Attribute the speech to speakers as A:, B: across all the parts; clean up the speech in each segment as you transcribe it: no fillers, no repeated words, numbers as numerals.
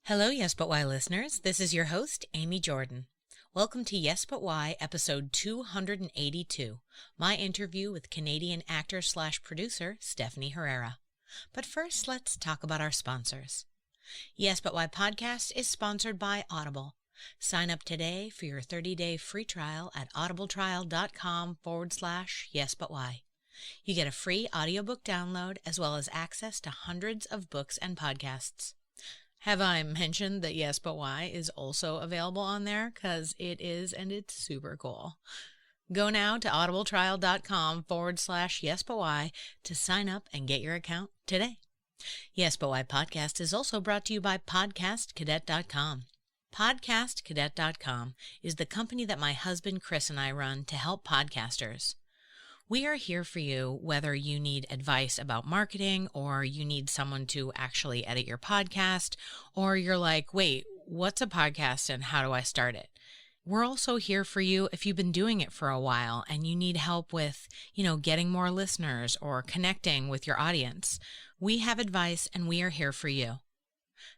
A: Hello, Yes But Why listeners. This is your host, Amy Jordan. Welcome to Yes But Why, episode 282, my interview with Canadian actor/producer Stephanie Herrera. But first, let's talk about our sponsors. Yes But Why podcast is sponsored by Audible. Sign up today for your 30-day free trial at audibletrial.com/yesbutwhy. You get a free audiobook download as well as access to hundreds of books and podcasts. Have I mentioned that Yes But Why is also available on there? Because it is, and it's super cool. Go now to audibletrial.com/yesbutwhy to sign up and get your account today. Yes But Why podcast is also brought to you by podcastcadet.com. Podcastcadet.com is the company that my husband Chris and I run to help podcasters. We are here for you whether you need advice about marketing or you need someone to actually edit your podcast, or you're like, wait, what's a podcast and how do I start it? We're also here for you if you've been doing it for a while and you need help with, getting more listeners or connecting with your audience. We have advice and we are here for you.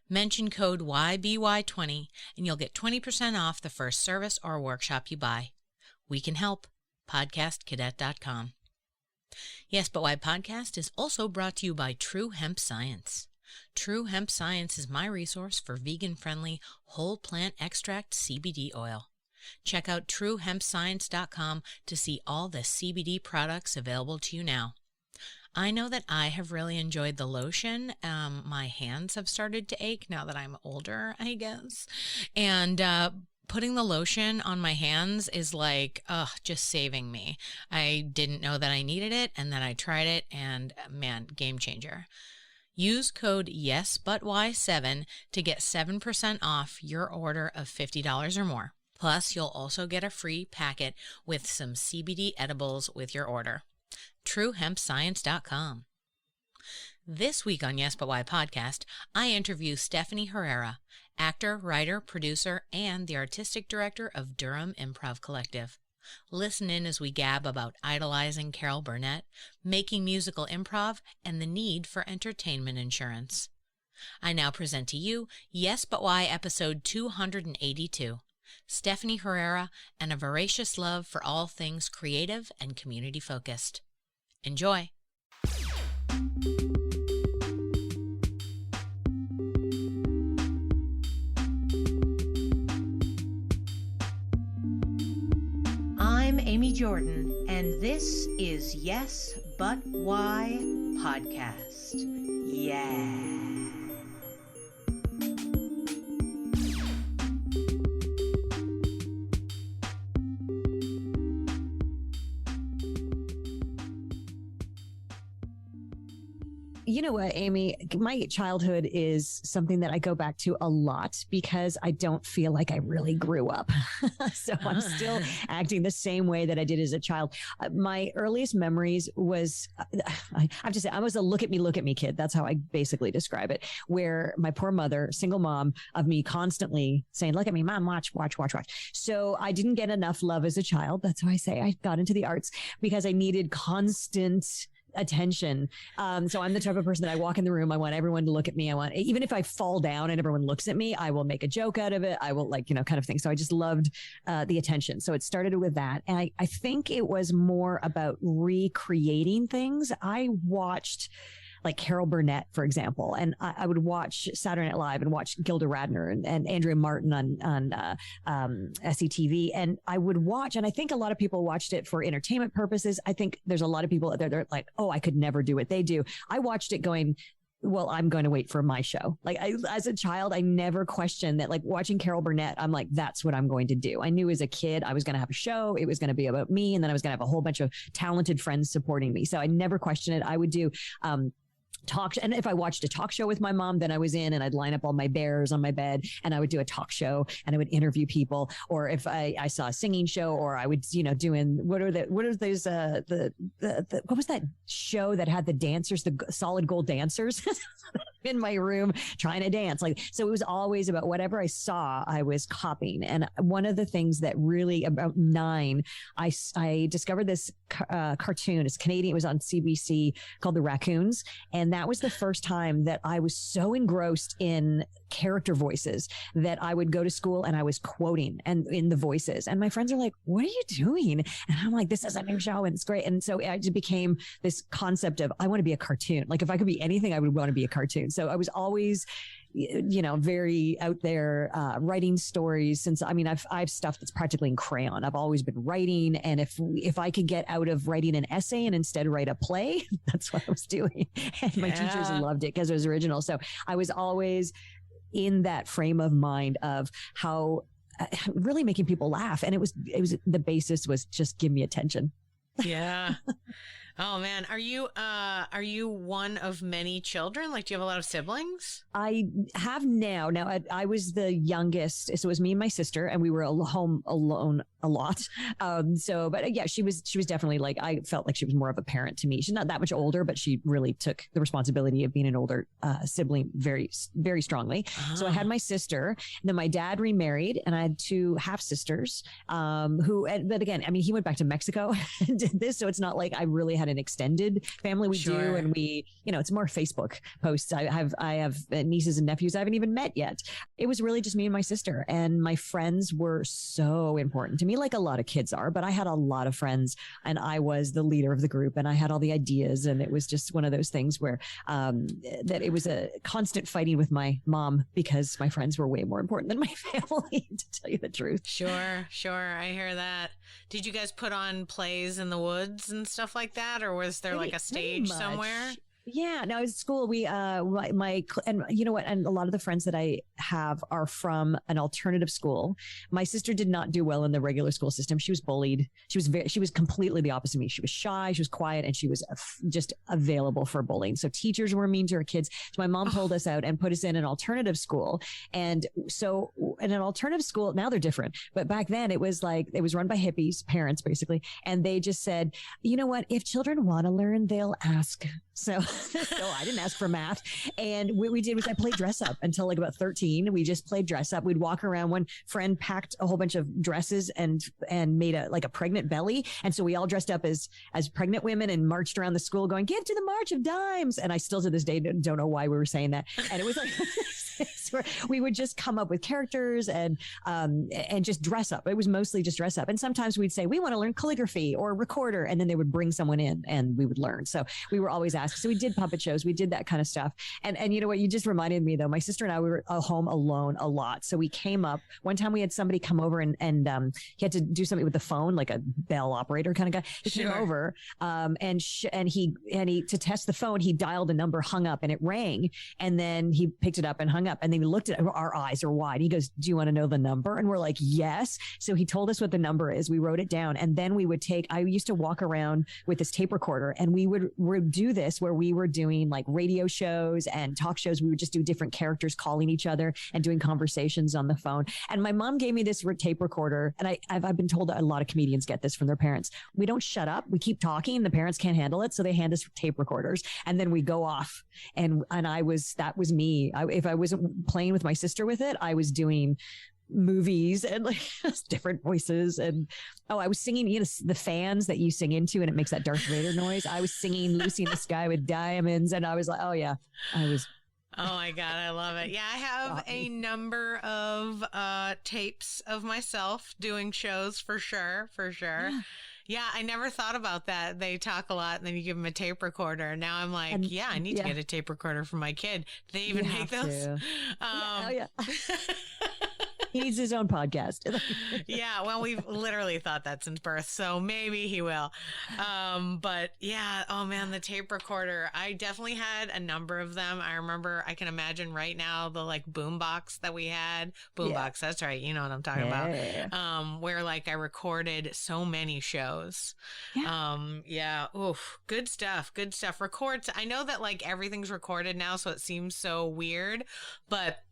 A: Mention code YBY20 and you'll get 20% off the first service or workshop you buy. We can help. Podcastcadet.com. Yes But Why podcast is also brought to you by True Hemp Science. True Hemp Science is my resource for vegan-friendly whole plant extract CBD oil. Check out truehempscience.com to see all the CBD products available to you now. I know that I have really enjoyed the lotion. My hands have started to ache now that I'm older, I guess. And putting the lotion on my hands is like, just saving me. I didn't know that I needed it, and then I tried it, and man, game changer. Use code YesButWhy7 to get 7% off your order of $50 or more. Plus, you'll also get a free packet with some CBD edibles with your order. TrueHempScience.com. This week on Yes But Why podcast, I interview Stephanie Herrera, actor, writer, producer, and the artistic director of Durham Improv Collective. Listen in as we gab about idolizing Carol Burnett, making musical improv, and the need for entertainment insurance. I now present to you Yes But Why episode 282, Stephanie Herrera and a voracious love for all things creative and community-focused. Enjoy! I'm Amy Jordan, and this is Yes But Why podcast. Yeah.
B: You know what, Amy, my childhood is something that I go back to a lot because I don't feel like I really grew up. So I'm still acting the same way that I did as a child. My earliest memories was, I have to say, I was a look at me kid. That's how I basically describe it, where my poor mother, single mom of me, constantly saying, look at me, mom, watch. So I didn't get enough love as a child. That's why I say I got into the arts, because I needed constant attention. So I'm the type of person that I walk in the room. I want everyone to look at me. Even if I fall down and everyone looks at me, I will make a joke out of it. I will kind of thing. So I just loved the attention. So it started with that. And I think it was more about recreating things. I watched like Carol Burnett, for example, and I would watch Saturday Night Live and watch Gilda Radner and Andrea Martin on SCTV. And I would watch, and I think a lot of people watched it for entertainment purposes. I think there's a lot of people out there that are like, oh, I could never do what they do. I watched it going, well, I'm going to wait for my show. Like as a child, I never questioned that, like watching Carol Burnett, I'm like, that's what I'm going to do. I knew as a kid, I was going to have a show. It was going to be about me. And then I was going to have a whole bunch of talented friends supporting me. So I never questioned it. I would do, and if I watched a talk show with my mom, then I was in and I'd line up all my bears on my bed and I would do a talk show and I would interview people. Or if I saw a singing show, or I would, doing, what are those, what was that show that had the dancers, the solid gold dancers in my room trying to dance? So it was always about whatever I saw, I was copying. And one of the things that really about 9, I discovered this cartoon. It's Canadian. It was on CBC called The Raccoons. And that was the first time that I was so engrossed in character voices that I would go to school and I was quoting and in the voices. And my friends are like, what are you doing? And I'm like, this is a new show and it's great. And so it just became this concept of, I want to be a cartoon. Like if I could be anything, I would want to be a cartoon. So I was always, very out there, writing stories since, I've stuff that's practically in crayon. I've always been writing. And if I could get out of writing an essay and instead write a play, that's what I was doing. And my teachers loved it because it was original. So I was always in that frame of mind of how really making people laugh. And it was the basis was just give me attention.
A: Yeah. Oh man. Are you one of many children? Like, do you have a lot of siblings?
B: I have now. Now I was the youngest. So it was me and my sister and we were home alone a lot. But yeah, she was definitely like, I felt like she was more of a parent to me. She's not that much older, but she really took the responsibility of being an older sibling very, very strongly. So I had my sister, and then my dad remarried and I had two half sisters, but again, he went back to Mexico and did this. So it's not like I really had an extended family. We do. And we, it's more Facebook posts. I have nieces and nephews I haven't even met yet. It was really just me and my sister, and my friends were so important to me, like a lot of kids are, but I had a lot of friends and I was the leader of the group and I had all the ideas. And it was just one of those things where, that it was a constant fighting with my mom because my friends were way more important than my family, to tell you the truth.
A: Sure. I hear that. Did you guys put on plays in the woods and stuff like that? Or was there like a stage somewhere?
B: Yeah, no, at school, we, and you know what? And a lot of the friends that I have are from an alternative school. My sister did not do well in the regular school system. She was bullied. She was completely the opposite of me. She was shy, she was quiet, and she was just available for bullying. So teachers were mean to her kids. So my mom pulled us out and put us in an alternative school. And so in an alternative school, now they're different. But back then it was run by hippies, parents basically. And they just said, you know what? If children want to learn, they'll ask. So I didn't ask for math. And what we did was I played dress up until like about 13. We just played dress up. We'd walk around. One friend packed a whole bunch of dresses and made a pregnant belly. And so we all dressed up as pregnant women and marched around the school going, give to the March of Dimes. And I still to this day don't know why we were saying that. And it was like, we would just come up with characters and just dress up. It was mostly just dress up. And sometimes we'd say, we want to learn calligraphy or recorder. And then they would bring someone in and we would learn. So we were always asked. So we did puppet shows. We did that kind of stuff. And you know what? You just reminded me though, my sister and I, we were home alone a lot. So we came up one time we had somebody come over and he had to do something with the phone, like a bell operator kind of guy. He came over, and he to test the phone, he dialed a number, hung up and it rang. And then he picked it up and hung up. And then he looked at our eyes are wide. He goes, do you want to know the number? And we're like, yes. So he told us what the number is. We wrote it down. And then I used to walk around with this tape recorder and we would do this where we were doing like radio shows and talk shows. We would just do different characters calling each other and doing conversations on the phone. And my mom gave me this tape recorder. And I've been told that a lot of comedians get this from their parents. We don't shut up. We keep talking. The parents can't handle it. So they hand us tape recorders and then we go off. And that was me. If I wasn't playing with my sister with it, I was doing movies and like different voices. And I was singing, the fans that you sing into and it makes that Darth Vader noise. I was singing Lucy in the Sky with Diamonds. And I was like, oh yeah, I was.
A: Oh my God, I love it. Yeah, I have a number of tapes of myself doing shows for sure. Yeah, I never thought about that. They talk a lot and then you give them a tape recorder. Now I'm like, I need to get a tape recorder for my kid. Do they even make those?
B: Yeah. He needs his own podcast.
A: Yeah, well, we've literally thought that since birth, so maybe he will. But yeah, oh man, the tape recorder. I definitely had a number of them. I remember, I can imagine right now the like boombox that we had. Boombox, that's right. You know what I'm talking about. Where like I recorded so many shows. Oof, good stuff. Records. I know that like everything's recorded now, so it seems so weird, but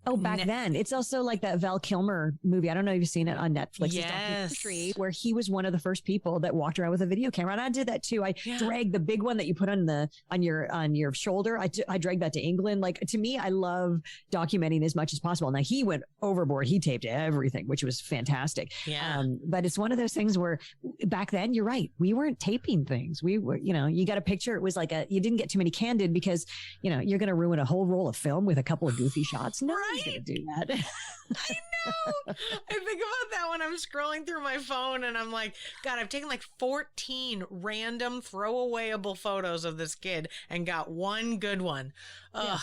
B: Oh, back then. It's also like that Val Kilmer movie. I don't know if you've seen it on Netflix.
A: Yes.
B: Where he was one of the first people that walked around with a video camera. And I did that too. I dragged the big one that you put on your shoulder. I dragged that to England. Like, to me, I love documenting as much as possible. Now, he went overboard. He taped everything, which was fantastic.
A: Yeah.
B: But it's one of those things where back then, you're right. We weren't taping things. We were, you got a picture. It was like you didn't get too many candid because, you're going to ruin a whole roll of film with a couple of goofy shots. No. Right? Gonna do that.
A: I know. I think about that when I'm scrolling through my phone and I'm like, God, I've taken like 14 random throwawayable photos of this kid and got one good one. Ugh.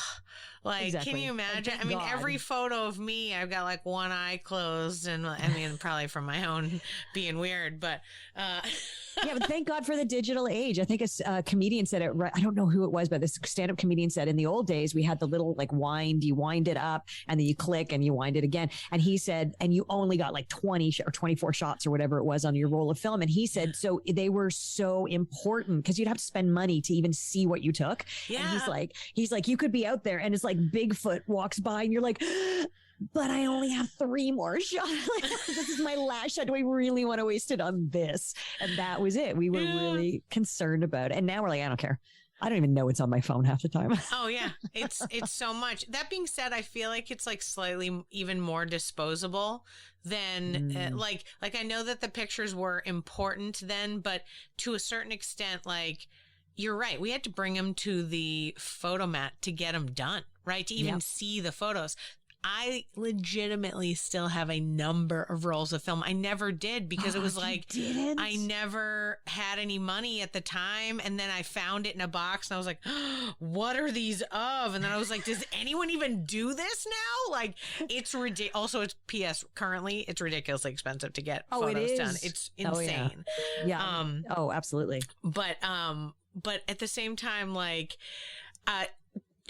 A: Like, exactly. Can you imagine? I mean, every photo of me, I've got like one eye closed, and I mean, probably from my own being weird, but
B: yeah, but thank God for the digital age. I think a comedian said it right. I don't know who it was, but this stand-up comedian said in the old days, we had the little like wind, you wind it up and then you click and you wind it again. And he said, and you only got like 20 or 24 shots or whatever it was on your roll of film. And he said, so they were so important because you'd have to spend money to even see what you took. Yeah. And he's like, you could be out there and it's like Bigfoot walks by and you're like, but I only have 3 more shots. This is my last shot. Do I really want to waste it on this? And that was it. We were really concerned about it. And now we're like, I don't care. I don't even know it's on my phone half the time.
A: Oh yeah. It's so much. That being said, I feel like it's like slightly even more disposable than like I know that the pictures were important then, but to a certain extent, like, you're right. We had to bring them to the photomat to get them done, right? To even see the photos. I legitimately still have a number of rolls of film. I never did because it was like, I never had any money at the time. And then I found it in a box and I was like, what are these of? And then I was like, does anyone even do this now? Like, it's ridiculous. Also, it's PS currently, it's ridiculously expensive to get photos done. It's insane.
B: Yeah. Absolutely.
A: But at the same time, like,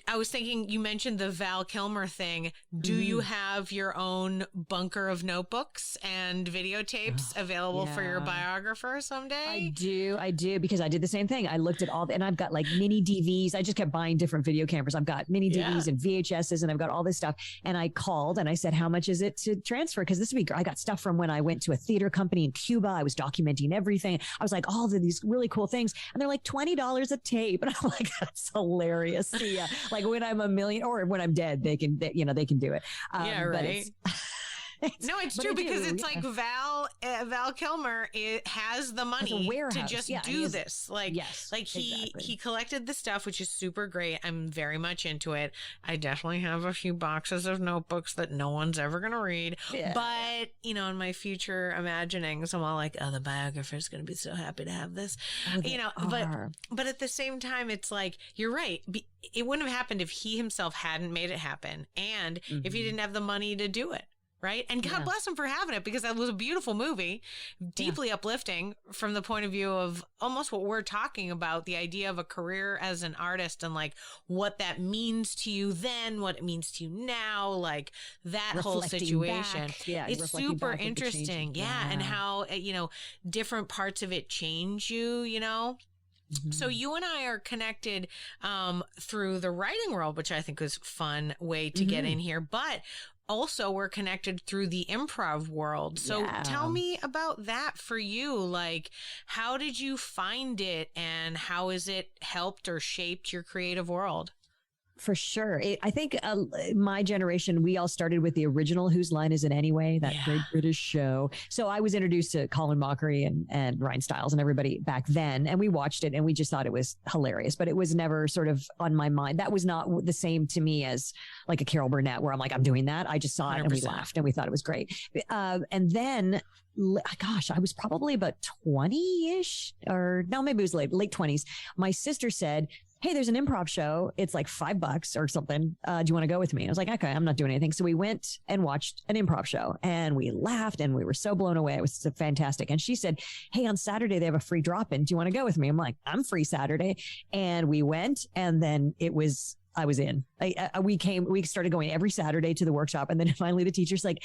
A: I was thinking, you mentioned the Val Kilmer thing. Do you have your own bunker of notebooks and videotapes available for your biographer someday?
B: I do, because I did the same thing. I looked at and I've got like mini DVs. I just kept buying different video cameras. I've got mini DVs and VHSs, and I've got all this stuff. And I called and I said, how much is it to transfer? Because this week I got stuff from when I went to a theater company in Cuba. I was documenting everything. I was like, all of these really cool things. And they're like $20 a tape. And I'm like, that's hilarious. Yeah. Like, when I'm a million or when I'm dead, they can do it.
A: Right. No, it's true because it's like Val Kilmer has the money to just do this. Like, he collected the stuff, which is super great. I'm very much into it. I definitely have a few boxes of notebooks that no one's ever going to read. Yeah. But, in my future imaginings, I'm all like, oh, the biographer's going to be so happy to have this, but at the same time, it's like, you're right. It wouldn't have happened if he himself hadn't made it happen. And if he didn't have the money to do it. Right. And God bless him for having it, because that was a beautiful movie, deeply uplifting from the point of view of almost what we're talking about, the idea of a career as an artist and like what that means to you then, what it means to you now, like that whole situation. It's super interesting. And how, different parts of it change you, So you and I are connected through the writing world, which I think was a fun way to get in here. But also we're connected through the improv world. So tell me about that for you. Like, how did you find it and how has it helped or shaped your creative world?
B: For sure. I think my generation, we all started with the original Whose Line Is It Anyway? That great British show. So I was introduced to Colin Mockery and Ryan Stiles and everybody back then. And we watched it and we just thought it was hilarious, but it was never sort of on my mind. That was not the same to me as like a Carol Burnett where I'm like, I'm doing that. I just saw it 100%. And we laughed and we thought it was great. And then I was probably about 20-ish or no, maybe it was late 20s. My sister said, hey, there's an improv show. It's like $5 or something. Do you want to go with me? And I was like, okay, I'm not doing anything. So we went and watched an improv show and we laughed and we were so blown away. It was so fantastic. And she said, hey, on Saturday, they have a free drop-in. Do you want to go with me? I'm like, I'm free Saturday. And we went, and then it was I was in. We started going every Saturday to the workshop. And then finally the teacher's like,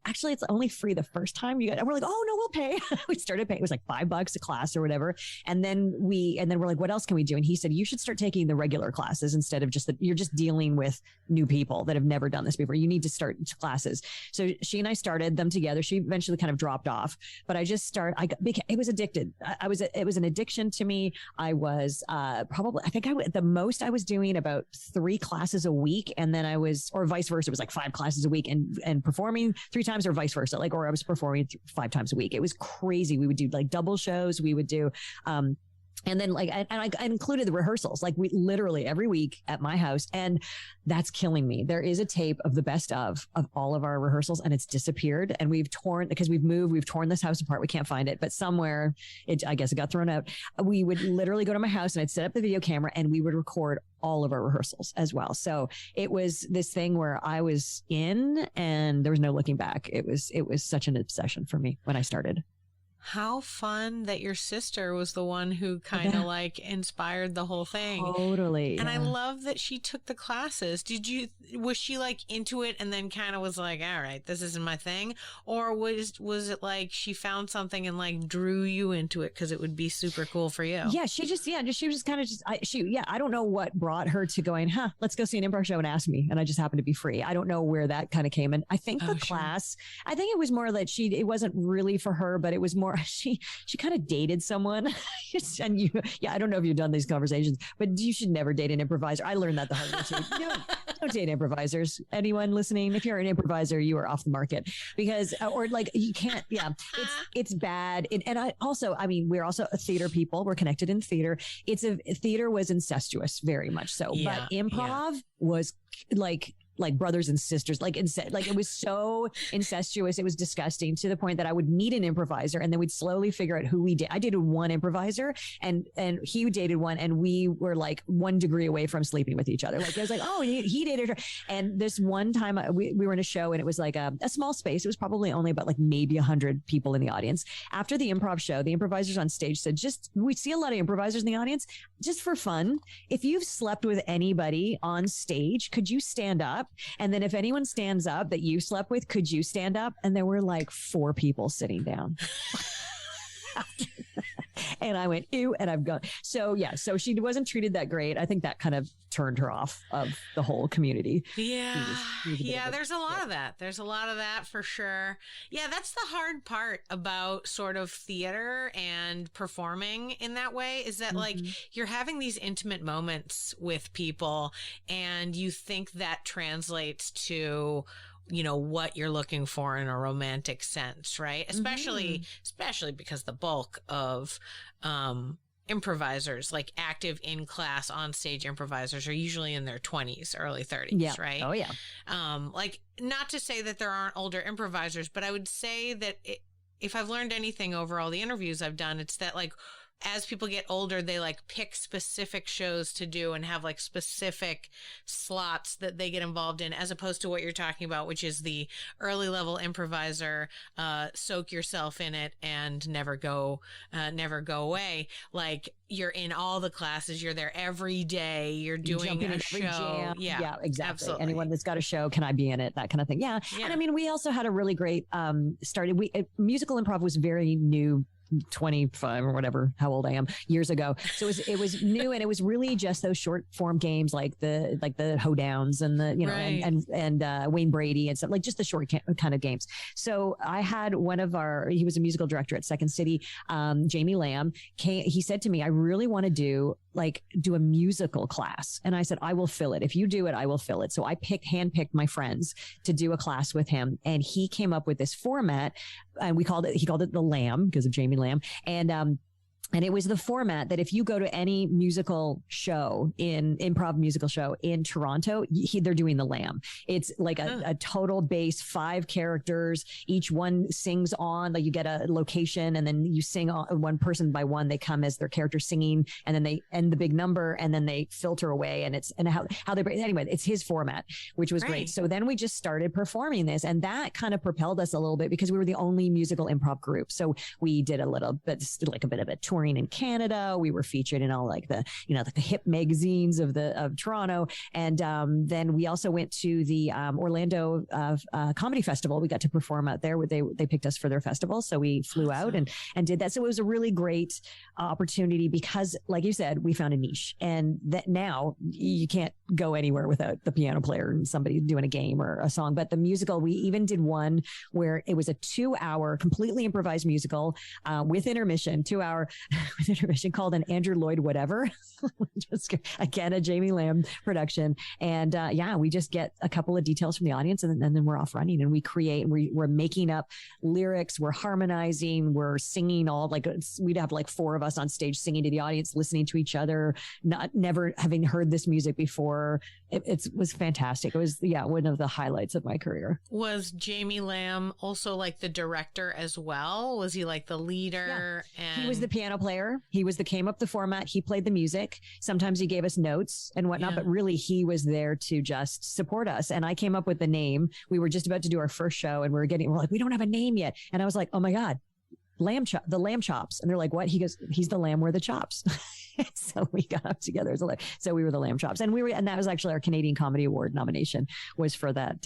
B: actually it's only free the first time you got, and we're like, oh no, we'll pay. We started paying. It was like $5 a class or whatever. And then we're like, what else can we do? And he said, you should start taking the regular classes instead of you're just dealing with new people that have never done this before. You need to start classes. So she and I started them together. She eventually kind of dropped off, but it was addicted. It was an addiction to me. I was, the most I was doing about 3 classes a week. And then or vice versa. It was like 5 classes a week and performing 3 times or vice versa. Or I was performing 5 times a week. It was crazy. We would do like double shows. We would do, and then I included the rehearsals, like we literally every week at my house. And that's killing me. There is a tape of the best of all of our rehearsals, and it's disappeared. And we've torn this house apart. We can't find it, but somewhere I guess it got thrown out. We would literally go to my house and I'd set up the video camera and we would record all of our rehearsals as well. So it was this thing where I was in and there was no looking back. It was such an obsession for me when I started.
A: How fun that your sister was the one who kind of like inspired the whole thing.
B: Totally.
A: And I love that she took the classes. Was she like into it and then kind of was like, all right, this isn't my thing? Or was it like she found something and like drew you into it because it would be super cool for you?
B: Yeah, she was just kind of I don't know what brought her to going, let's go see an improv show and ask me. And I just happened to be free. I don't know where that kind of came in. I think class, I think it was more that it wasn't really for her, but it was more, she kind of dated someone. And I don't know if you've done these conversations, but you should never date an improviser. I learned that the hard way too. Don't date improvisers. Anyone listening, if you're an improviser, you are off the market because, or like you can't, it's bad. We're also a theater people. We're connected in theater. Theater was incestuous, very much so, but improv was like brothers and sisters, it was so incestuous. It was disgusting to the point that I would meet an improviser and then we'd slowly figure out who we did. I dated one improviser and he dated one and we were like 1 degree away from sleeping with each other. Like I was like, oh, he dated her. And this one time we were in a show and it was like a small space. It was probably only about like maybe 100 people in the audience. After the improv show, the improvisers on stage said, we see a lot of improvisers in the audience, just for fun. If you've slept with anybody on stage, could you stand up? And then if anyone stands up that you slept with, could you stand up? And there were like 4 people sitting down. And I went, ew, and I've gone. So she wasn't treated that great. I think that kind of turned her off of the whole community.
A: Yeah. There's a lot of that. There's a lot of that for sure. Yeah. That's the hard part about sort of theater and performing in that way is that like you're having these intimate moments with people and you think that translates to what you're looking for in a romantic sense, right? Especially because the bulk of improvisers, like active in class on stage improvisers, are usually in their 20s, early 30s, right?
B: Oh yeah.
A: Like not to say that there aren't older improvisers, but I would say that if I've learned anything over all the interviews I've done, it's that like as people get older, they like pick specific shows to do and have like specific slots that they get involved in, as opposed to what you're talking about, which is the early level improviser, soak yourself in it and never go away. Like you're in all the classes, you're there every day, you're doing a show. Jam.
B: Yeah, exactly.
A: Absolutely.
B: Anyone that's got a show, can I be in it? That kind of thing. Yeah. And I mean, we also had a really great, musical improv was very new, 25 or whatever, how old I am, years ago. So it was new, and it was really just those short form games like the hoedowns and the and Wayne Brady and stuff, like just the short kind of games. So I had he was a musical director at Second City, Jamie Lamb. He said to me, I really want to do a musical class. And I said, I will fill it. If you do it, I will fill it. So I handpicked my friends to do a class with him. And he came up with this format, and he called it the Lamb because of Jamie Lamb. And it was the format that if you go to any musical show improv musical show in Toronto, they're doing the Lamb. It's like a total base, 5 characters. Each one sings on, like you get a location and then you sing on one person by one. They come as their character singing and then they end the big number and then they filter away anyway, it's his format, which was great. So then we just started performing this, and that kind of propelled us a little bit because we were the only musical improv group. So we did a bit of a tour touring in Canada. We were featured in all like the hip magazines of Toronto. And then we also went to the Orlando Comedy Festival. We got to perform out there. They picked us for their festival. So we flew out and did that. So it was a really great opportunity because, like you said, we found a niche, and that now you can't go anywhere without the piano player and somebody doing a game or a song. But the musical, we even did one where it was a 2-hour completely improvised musical with intermission, 2-hour with intermission, called An Andrew Lloyd Whatever. Just, again, a Jamie Lamb production. And we just get a couple of details from the audience, and then we're off running, and we create, we're making up lyrics, we're harmonizing, we're singing all, like we'd have like 4 of us on stage singing to the audience, listening to each other, never having heard this music before. It was fantastic. It was, one of the highlights of my career.
A: Was Jamie Lamb also like the director as well? Was he like the leader?
B: Yeah.
A: And
B: he was the piano player. He came up the format. He played the music. Sometimes he gave us notes and whatnot, but really he was there to just support us. And I came up with the name. We were just about to do our first show, and we're like, we don't have a name yet. And I was like, oh my God, the lamb chops. And they're like, what? He goes, he's the lamb, we're the chops. So we got up together as so we were the lamb chops, and and that was actually our Canadian Comedy Award nomination, was for that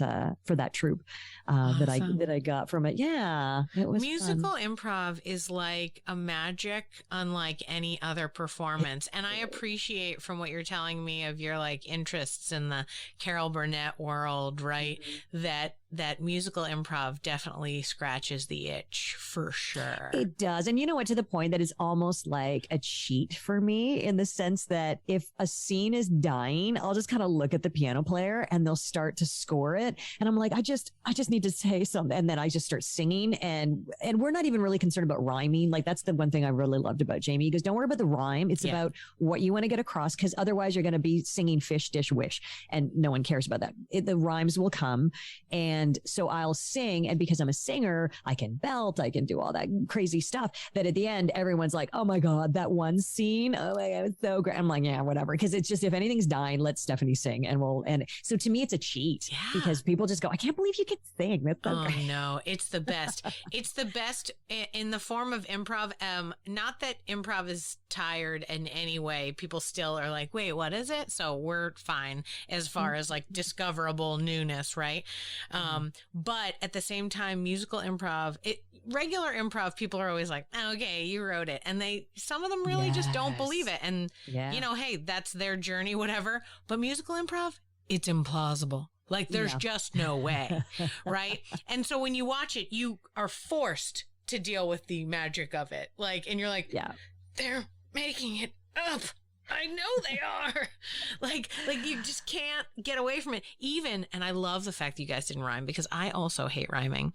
B: troupe awesome. that I got from it. Yeah, it was
A: musical
B: fun.
A: Improv is like a magic unlike any other performance, and I appreciate from what you're telling me of your like interests in the Carol Burnett world, right? Mm-hmm. That musical improv definitely scratches the itch for sure.
B: It does. And you know what, to the point that it's almost like a cheat for me, in the sense that if a scene is dying, I'll just kind of look at the piano player and they'll start to score it. And I'm like, I just need to say something. And then I just start singing, and we're not even really concerned about rhyming. Like, that's the one thing I really loved about Jamie. He goes, don't worry about the rhyme. It's about what you want to get across, because otherwise you're going to be singing fish, dish, wish. And no one cares about that. The rhymes will come. And so I'll sing, and because I'm a singer, I can belt, I can do all that crazy stuff, that at the end, everyone's like, oh my God, that one scene, oh my God, it's so great. I'm like, yeah, whatever. Because it's just, if anything's dying, let Stephanie sing, and so to me, it's a cheat, because people just go, I can't believe you can sing. That's so great.
A: No, it's the best. It's the best in the form of improv. Not that improv is tired in any way. People still are like, wait, what is it? So we're fine as far as like discoverable newness, right? But at the same time, musical improv, regular improv, people are always like, oh, okay, you wrote it. And some of them really just don't believe it. And, hey, that's their journey, whatever. But musical improv, it's implausible. Like, there's just no way, right? And so when you watch it, you are forced to deal with the magic of it. Like, and you're like, they're making it up. I know they are. Like you just can't get away from it. And I love the fact that you guys didn't rhyme, because I also hate rhyming.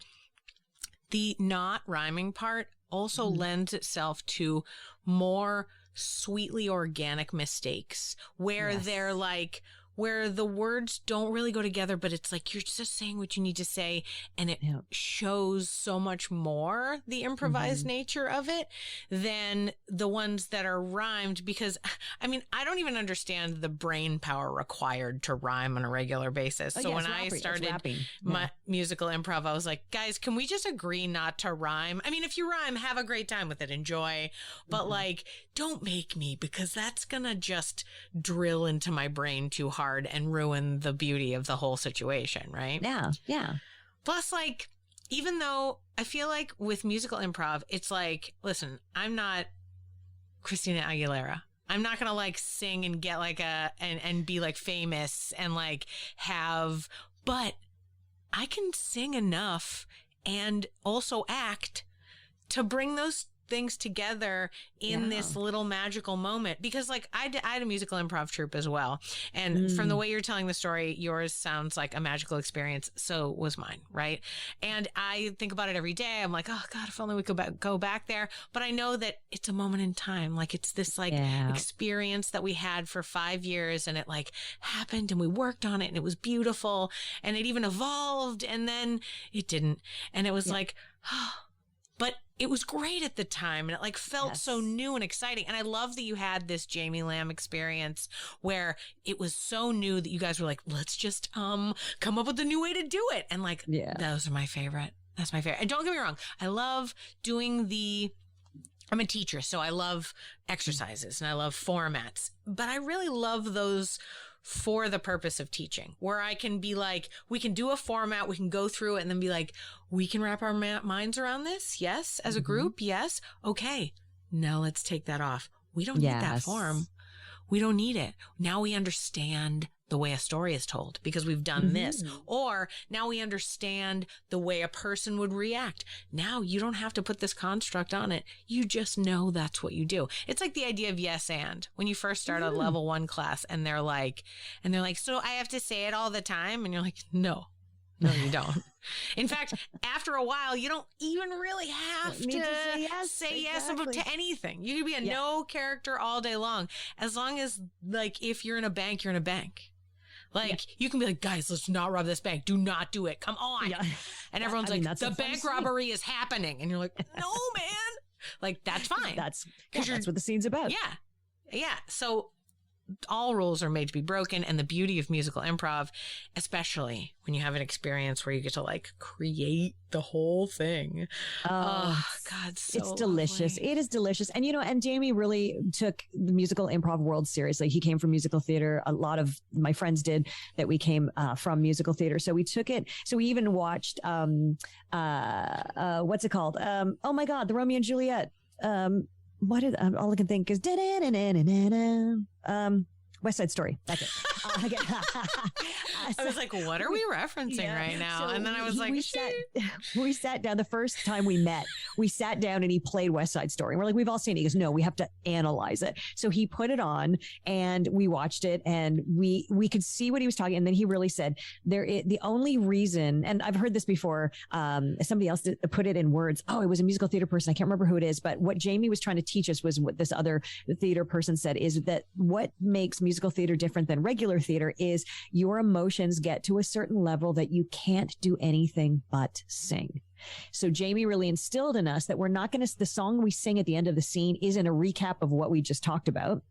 A: The not rhyming part also lends itself to more sweetly organic mistakes, where they're like, where the words don't really go together, but it's like you're just saying what you need to say, and it shows so much more the improvised nature of it than the ones that are rhymed. Because, I mean, I don't even understand the brain power required to rhyme on a regular basis. So when I started my musical improv, I was like, guys, can we just agree not to rhyme? I mean, if you rhyme, have a great time with it, enjoy, but like, don't make me, because that's gonna just drill into my brain too hard and ruin the beauty of the whole situation, right?
B: Yeah.
A: Plus, like, even though I feel like with musical improv, it's like, listen, I'm not Christina Aguilera. I'm not gonna like sing and get like and be like famous and like but I can sing enough and also act to bring those things together in this little magical moment. Because like I had a musical improv troupe as well, and from the way you're telling the story, yours sounds like a magical experience. So was mine, right? And I think about it every day. I'm like, oh God, if only we could go back there. But I know that it's a moment in time. Like, it's this like experience that we had for 5 years, and it like happened, and we worked on it, and it was beautiful, and it even evolved, and then it didn't, and it was like, oh. But it was great at the time, and it like felt so new and exciting. And I love that you had this Jamie Lamb experience where it was so new that you guys were like, let's just come up with a new way to do it. And like, those are my favorite. That's my favorite. And don't get me wrong, I love doing the I'm a teacher, so I love exercises and I love formats, but I really love those for the purpose of teaching, where I can be like, we can do a format, we can go through it and then be like, we can wrap our minds around this. Yes. As a group. Yes. Okay. Now let's take that off. We don't need that form. We don't need it. Now we understand the way a story is told because we've done this. Or now we understand the way a person would react. Now you don't have to put this construct on it. You just know that's what you do. It's like the idea of yes and. When you first start a level 1 class and they're like, so I have to say it all the time. And you're like, no, you don't. In fact, after a while, you don't even really have to say yes to anything. You can be a no character all day long. As long as, like, if you're in a bank, you're in a bank. Like, you can be like, guys, let's not rob this bank. Do not do it. Come on. Yeah. And everyone's the bank robbery is happening. And you're like, no, man. Like, that's fine.
B: That's what the scene's about.
A: Yeah. Yeah. So all rules are made to be broken. And the beauty of musical improv, especially when you have an experience where you get to like create the whole thing. Oh God. So
B: it's delicious.
A: lovely.
B: It is delicious. And, and Jamie really took the musical improv world seriously. He came from musical theater. A lot of my friends did that. We came from musical theater. So we took it. So we even watched, what's it called? Oh my God, the Romeo and Juliet. All I can think is West Side Story. That's it.
A: I was like, what are we referencing right now?
B: So
A: and then I was like,
B: we sat down the first time we met. We sat down and he played West Side Story. And we're like, we've all seen it. He goes, no, we have to analyze it. So he put it on and we watched it and we could see what he was talking. And then he really said the only reason, and I've heard this before, somebody else put it in words. Oh, it was a musical theater person. I can't remember who it is, but what Jamie was trying to teach us was what this other theater person said is that what makes musical theater different than regular theater is your emotions get to a certain level that you can't do anything but sing. So Jamie really instilled in us that we're not going to, the song we sing at the end of the scene isn't a recap of what we just talked about.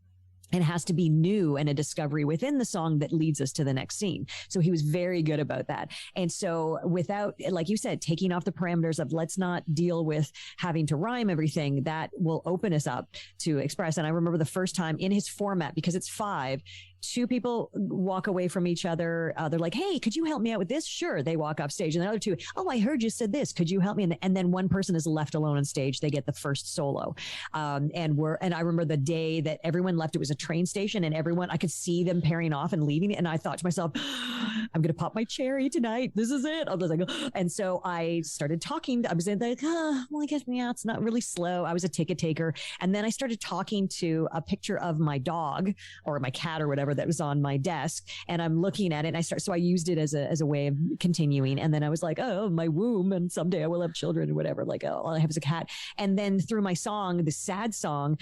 B: It has to be new and a discovery within the song that leads us to the next scene. So he was very good about that. And so without, like you said, taking off the parameters of let's not deal with having to rhyme everything, that will open us up to express. And I remember the first time in his format, because it's 5, 2 people walk away from each other. They're like, hey, could you help me out with this? Sure. They walk off stage. And the other 2, oh, I heard you said this. Could you help me? And then one person is left alone on stage. They get the first solo. And I remember the day that everyone left, it was a train station and I could see them pairing off and leaving. And I thought to myself, I'm going to pop my cherry tonight. This is it. I was like, and so I started talking. I was like, well, I guess, yeah, it's not really slow. I was a ticket taker. And then I started talking to a picture of my dog or my cat or whatever that was on my desk. And I'm looking at it and so I used it as a way of continuing. And then I was like, oh, my womb. And someday I will have children or whatever. Like, oh, all I have is a cat. And then through my song, the sad song,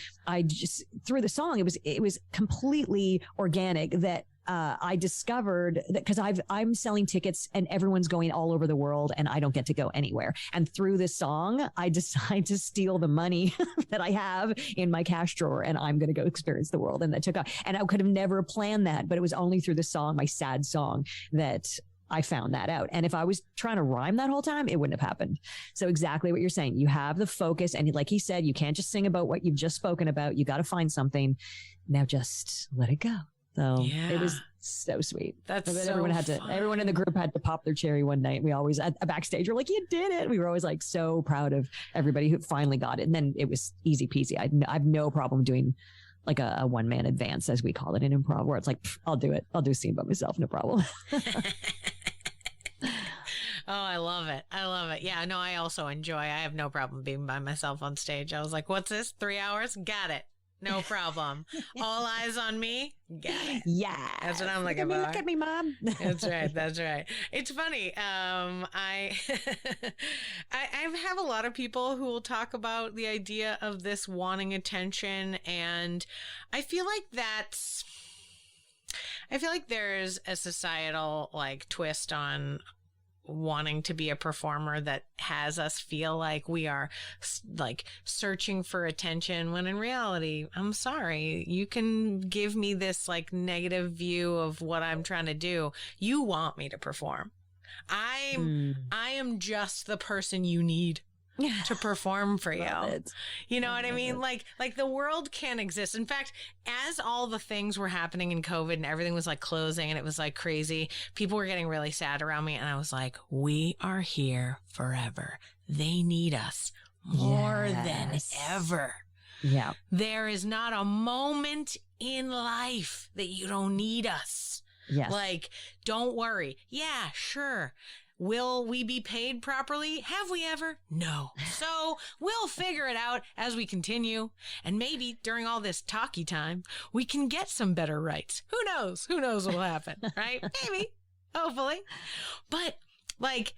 B: through the song, it was completely organic that I discovered that because I'm selling tickets and everyone's going all over the world and I don't get to go anywhere. And through this song, I decide to steal the money that I have in my cash drawer and I'm going to go experience the world. And that took off. And I could have never planned that, but it was only through the song, my sad song, that I found that out. And if I was trying to rhyme that whole time, it wouldn't have happened. So exactly what you're saying. You have the focus. And like he said, you can't just sing about what you've just spoken about. You got to find something. Now just let it go. So it was so sweet. Everyone in the group had to pop their cherry one night. We always at backstage were like, you did it. We were always like so proud of everybody who finally got it. And then it was easy peasy. I have no problem doing like a one-man advance, as we call it in improv, where it's like, I'll do it. I'll do a scene by myself. No problem.
A: Oh, I love it. I love it. Yeah, no, I also enjoy. I have no problem being by myself on stage. I was like, what's this? 3 hours? Got it. No problem. All eyes on me. Got it.
B: Yeah.
A: That's what I'm looking for.
B: Look at me, Mom.
A: That's right. That's right. It's funny. I have a lot of people who will talk about the idea of this wanting attention. And I feel like there's a societal like twist on wanting to be a performer that has us feel like we are like searching for attention, when in reality, I'm sorry, you can give me this like negative view of what I'm trying to do. You want me to perform. I am just the person you need. to perform for you. You know what I mean?
B: It.
A: Like the world can't exist. In fact, as all the things were happening in COVID and everything was like closing and it was like crazy, people were getting really sad around me. And I was like, we are here forever. They need us more than ever.
B: Yeah.
A: There is not a moment in life that you don't need us.
B: Yes.
A: Like, don't worry. Yeah, sure. Will we be paid properly? Have we ever? No. So we'll figure it out as we continue. And maybe during all this talky time, we can get some better rights. Who knows? Who knows what will happen, right? Maybe. Hopefully. But like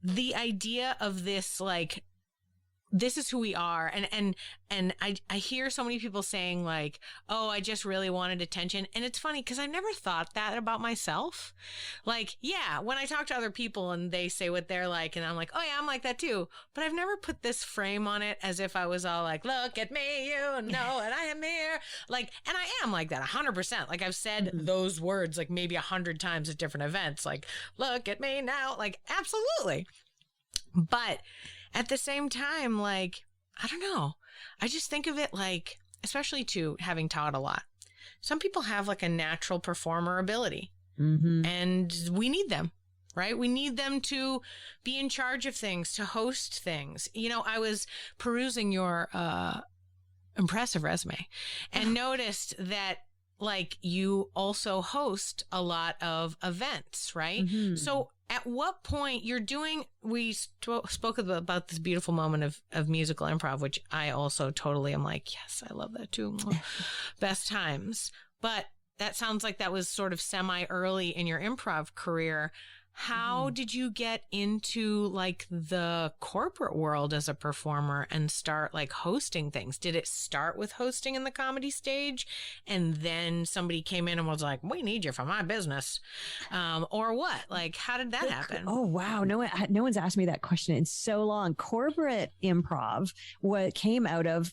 A: the idea of this, like, this is who we are. And I hear so many people saying like, oh, I just really wanted attention. And it's funny because I never thought that about myself. Like, yeah, when I talk to other people and they say what they're like, and I'm like, oh yeah, I'm like that too. But I've never put this frame on it as if I was all like, look at me, you know, and I am here. Like, and I am like that 100%. Like I've said those words like maybe 100 times at different events. Like, look at me now. Like, absolutely. But at the same time, like, I don't know. I just think of it like, especially too, having taught a lot. Some people have like a natural performer ability and we need them, right? We need them to be in charge of things, to host things. You know, I was perusing your impressive resume and noticed that like you also host a lot of events, right? So at what point we spoke about this beautiful moment of musical improv, which I also totally am like, yes, I love that too. Best times. But that sounds like that was sort of semi-early in your improv career. How did you get into like the corporate world as a performer and start like hosting things? Did it start with hosting in the comedy stage and then somebody came in and was like, we need you for my business? Or what? Like, how did that happen?
B: Oh, wow. No one's asked me that question in so long. Corporate improv, what came out of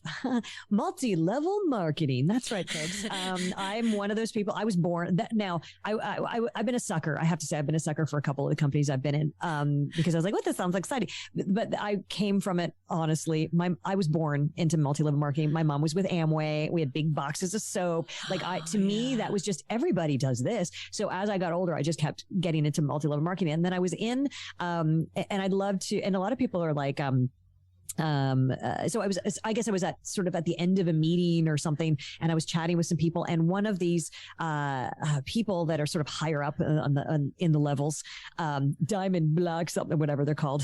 B: multi-level marketing. That's right, folks. I'm one of those people. I was born now. I've been a sucker. I have to say I've been a sucker for a couple of the companies I've been in, because I was like, what, this sounds exciting. But I came from it, honestly. I was born into multi-level marketing. My mom was with Amway. We had big boxes of soap. Like to me, that was just, everybody does this. So as I got older, I just kept getting into multi-level marketing. And then I was in, and I'd love to, and a lot of people are like, so I guess I was at the end of a meeting or something, and I was chatting with some people, and one of these people that are sort of higher up in the levels, diamond, black, something, whatever they're called,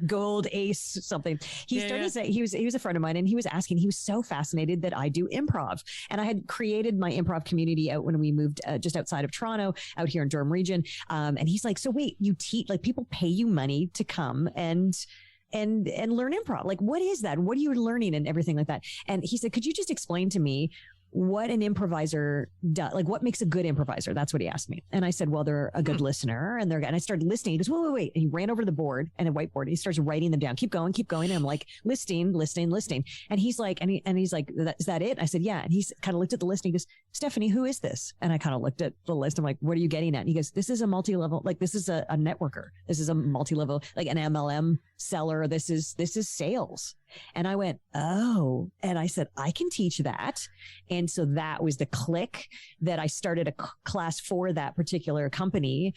B: gold, ace, something. He started saying, he was a friend of mine, and he was asking, he was so fascinated that I do improv, and I had created my improv community out when we moved just outside of Toronto, out here in Durham region, and he's like, so wait, you teach, like, people pay you money to come and learn improv. Like, what is that? What are you learning and everything like that? And he said, could you just explain to me what an improviser does? Like, what makes a good improviser? That's what he asked me. And I said, well, they're a good listener, and I started listening. He goes, wait. And he ran over to the board and a whiteboard, and he starts writing them down. Keep going. And I'm like, listening. And he's like, he's like, is that it? I said, yeah. And he's kind of looked at the list and he goes, Stephanie, who is this? And I kind of looked at the list. I'm like, what are you getting at? And he goes, this is a multi-level, like, this is a networker. This is a multi-level, like an MLM seller. This is sales. And I went, oh, and I said, I can teach that. And so that was the click that I started a class for that particular company,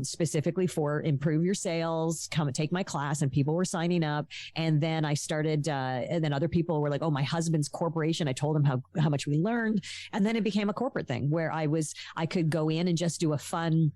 B: specifically for improve your sales, come and take my class, and people were signing up. And then I started, and then other people were like, oh, my husband's corporation. I told them how much we learned. And then it became a corporate thing where I could go in and just do a fun,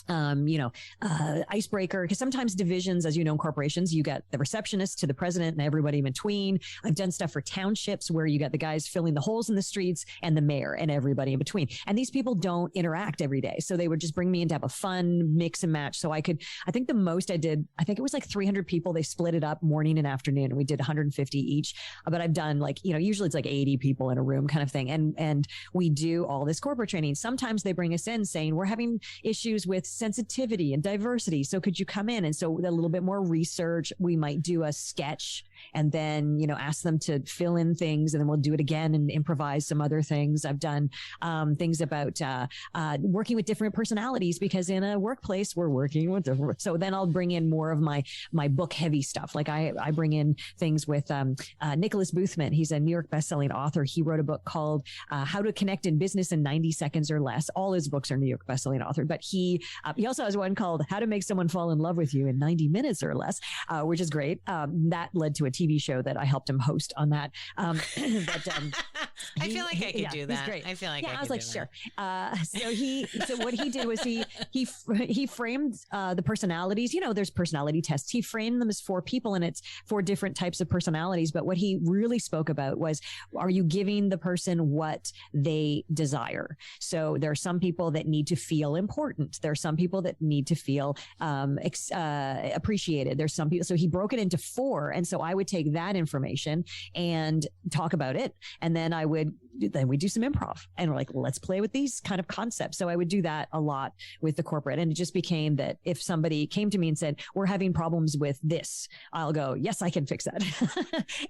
B: icebreaker, because sometimes divisions, as you know, in corporations, you got the receptionist to the president and everybody in between. I've done stuff for townships where you got the guys filling the holes in the streets and the mayor and everybody in between. And these people don't interact every day. So they would just bring me in to have a fun mix and match. So I think the most I did, I think it was like 300 people. They split it up morning and afternoon, and we did 150 each. But I've done like, usually it's like 80 people in a room kind of thing. And we do all this corporate training. Sometimes they bring us in saying, we're having issues with sensitivity and diversity. So could you come in? And so a little bit more research, we might do a sketch and then, ask them to fill in things, and then we'll do it again and improvise some other things. I've done things about working with different personalities, because in a workplace, we're working with different. So then I'll bring in more of my book heavy stuff. Like I bring in things with Nicholas Boothman. He's a New York bestselling author. He wrote a book called How to Connect in Business in 90 Seconds or Less. All his books are New York bestselling author, but he also has one called How to Make Someone Fall in Love with You in 90 Minutes or Less, which is great. That led to a TV show that I helped him host on that.
A: I feel like I could do that.
B: Great.
A: I feel like
B: I was like, sure. So what he did was he framed the personalities. There's personality tests. He framed them as 4 people, and it's 4 different types of personalities. But what he really spoke about was, are you giving the person what they desire? So there are some people that need to feel important. There are some people that need to feel appreciated. There's some people. So he broke it into 4. And so I would take that information and talk about it. And then we do some improv, and we're like, let's play with these kind of concepts. So I would do that a lot with the corporate. And it just became that if somebody came to me and said, we're having problems with this, I'll go, yes, I can fix that.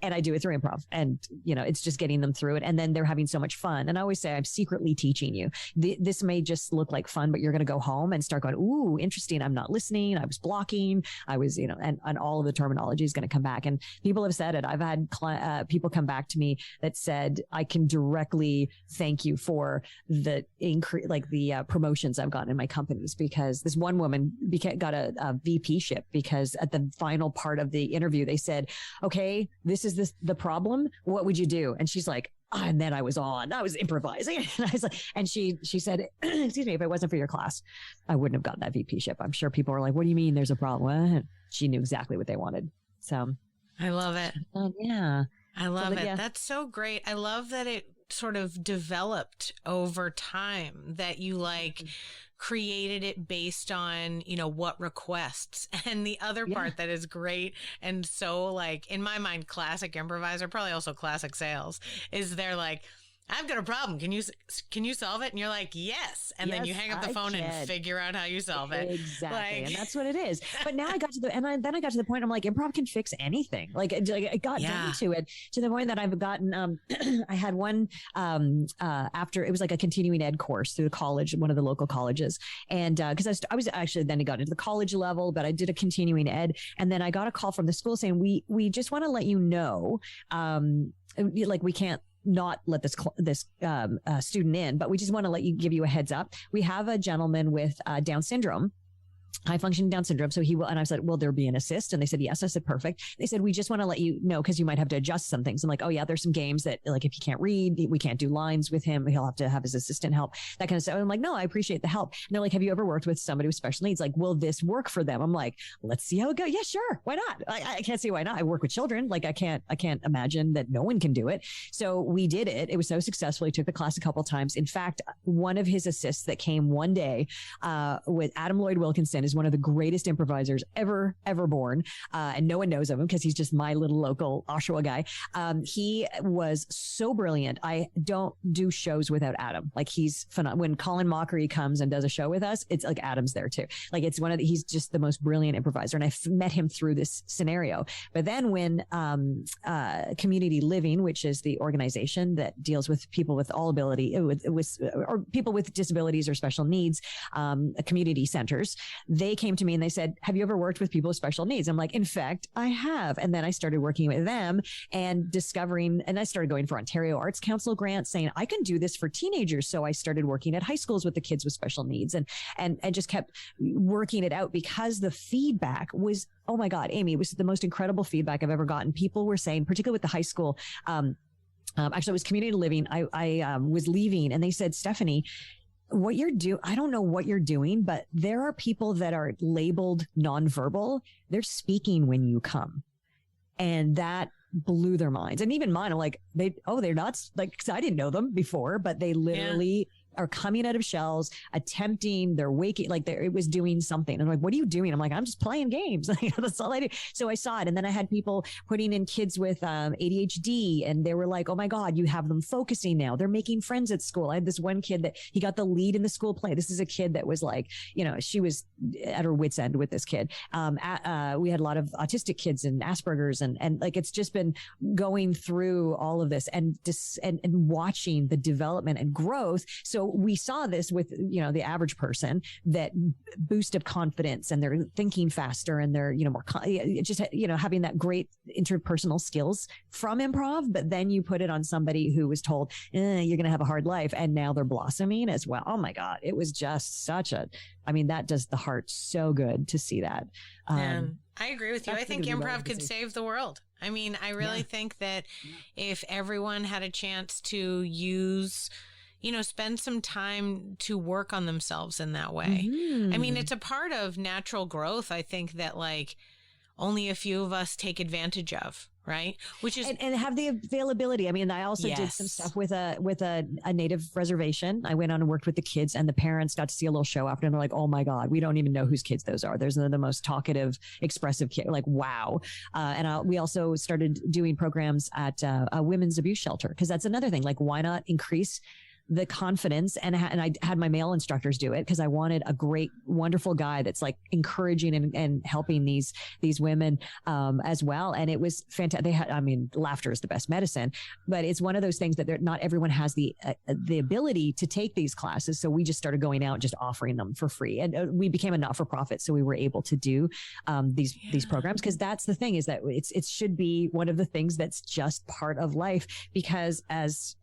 B: And I do it through improv, and it's just getting them through it. And then they're having so much fun. And I always say, I'm secretly teaching you. This may just look like fun, but you're going to go home and start going, ooh, interesting. I'm not listening. I was blocking. I was, and all of the terminology is going to come back. And people have said it. I've had people come back to me that said, I can directly thank you for the increase, like the promotions I've gotten in my companies, because this one woman got a VP ship because at the final part of the interview, they said, okay, this is the problem. What would you do? And she's like, and then I was improvising. And I was like, and she said, excuse me, if it wasn't for your class, I wouldn't have gotten that VP ship. I'm sure people were like, what do you mean there's a problem? And she knew exactly what they wanted. So
A: I love it.
B: Yeah.
A: I love it. Yeah. That's so great. I love that it sort of developed over time, that you created it based on, what requests. And the other part that is great, and so in my mind, classic improviser, probably also classic sales, is they're like, I've got a problem. Can you solve it? And you're like, yes. And then you hang up the phone and figure out how you solve it.
B: Exactly. And that's what it is. But now I got to the point, I'm like, improv can fix anything. It got down to it, to the point that I've gotten, I had one, after it was like a continuing ed course through the college, one of the local colleges. And, cause I was actually, then I got into the college level, but I did a continuing ed. And then I got a call from the school saying, we just want to let you know, we can't not let this student in, but we just want to give you a heads up. We have a gentleman with Down syndrome, high functioning Down syndrome. So he will, and I said, will there be an assist? And they said, yes. I said, perfect. They said, we just want to let you know, because you might have to adjust some things. I'm like, oh yeah, there's some games that if he can't read, we can't do lines with him. He'll have to have his assistant help, that kind of stuff. And I'm like, no, I appreciate the help. And they're like, have you ever worked with somebody with special needs? Like, will this work for them? I'm like, let's see how it goes. Yeah, sure. Why not? I can't see why not. I work with children. I can't imagine that no one can do it. So we did it. It was so successful. He took the class a couple of times. In fact, one of his assists that came one day, with Adam Lloyd Wilkinson, is one of the greatest improvisers ever born. And no one knows of him because he's just my little local Oshawa guy. He was so brilliant. I don't do shows without Adam. He's phenomenal. When Colin Mockery comes and does a show with us, it's like Adam's there too. He's just the most brilliant improviser. And I met him through this scenario. But then when, Community Living, which is the organization that deals with people with all ability, or people with disabilities or special needs, community centers, they came to me and they said, have you ever worked with people with special needs? I'm like, in fact, I have. And then I started working with them and I started going for Ontario Arts Council grants, saying I can do this for teenagers. So I started working at high schools with the kids with special needs, and just kept working it out, because the feedback was, oh my God, Amy, it was the most incredible feedback I've ever gotten. People were saying, particularly with the high school, actually it was Community Living. I was leaving and they said, Stephanie, what you're doing, I don't know what you're doing, but there are people that are labeled nonverbal. They're speaking when you come. And that blew their minds. And even mine, I'm like, they're not, cause I didn't know them before, but they literally are coming out of shells, attempting, they're waking, like it was doing something. And I'm like, what are you doing? I'm like, I'm just playing games. That's all I do. So I saw it. And then I had people putting in kids with ADHD, and they were like, oh my God, you have them focusing now. They're making friends at school. I had this one kid that he got the lead in the school play. This is a kid that was like, she was at her wit's end with this kid. We had a lot of autistic kids and Asperger's, and like, it's just been going through all of this and watching the development and growth. So we saw this with, the average person, that boost of confidence, and they're thinking faster, and they're, more, just, having that great interpersonal skills from improv. But then you put it on somebody who was told, you're going to have a hard life. And now they're blossoming as well. Oh my God. It was just that does the heart so good to see that.
A: And I agree with you. I think improv could save the world. I mean, I really think that if everyone had a chance to use, spend some time to work on themselves in that way. Mm-hmm. I mean, it's a part of natural growth. I think that only a few of us take advantage of, right? Which is
B: and have the availability. I mean, I also did some stuff with a native reservation. I went on and worked with the kids, and the parents got to see a little show after, and they're like, "Oh my God, we don't even know whose kids those are. There's the most talkative, expressive kid." Like, wow. We also started doing programs at a women's abuse shelter, because that's another thing. Like, why not increase the confidence? And I had my male instructors do it, because I wanted a great, wonderful guy that's like encouraging and helping these women as well. And it was fantastic. Laughter is the best medicine, but it's one of those things that not everyone has the ability to take these classes. So we just started going out and just offering them for free, and we became a not-for-profit. So we were able to do these programs, because that's the thing, is that it should be one of the things that's just part of life. Because as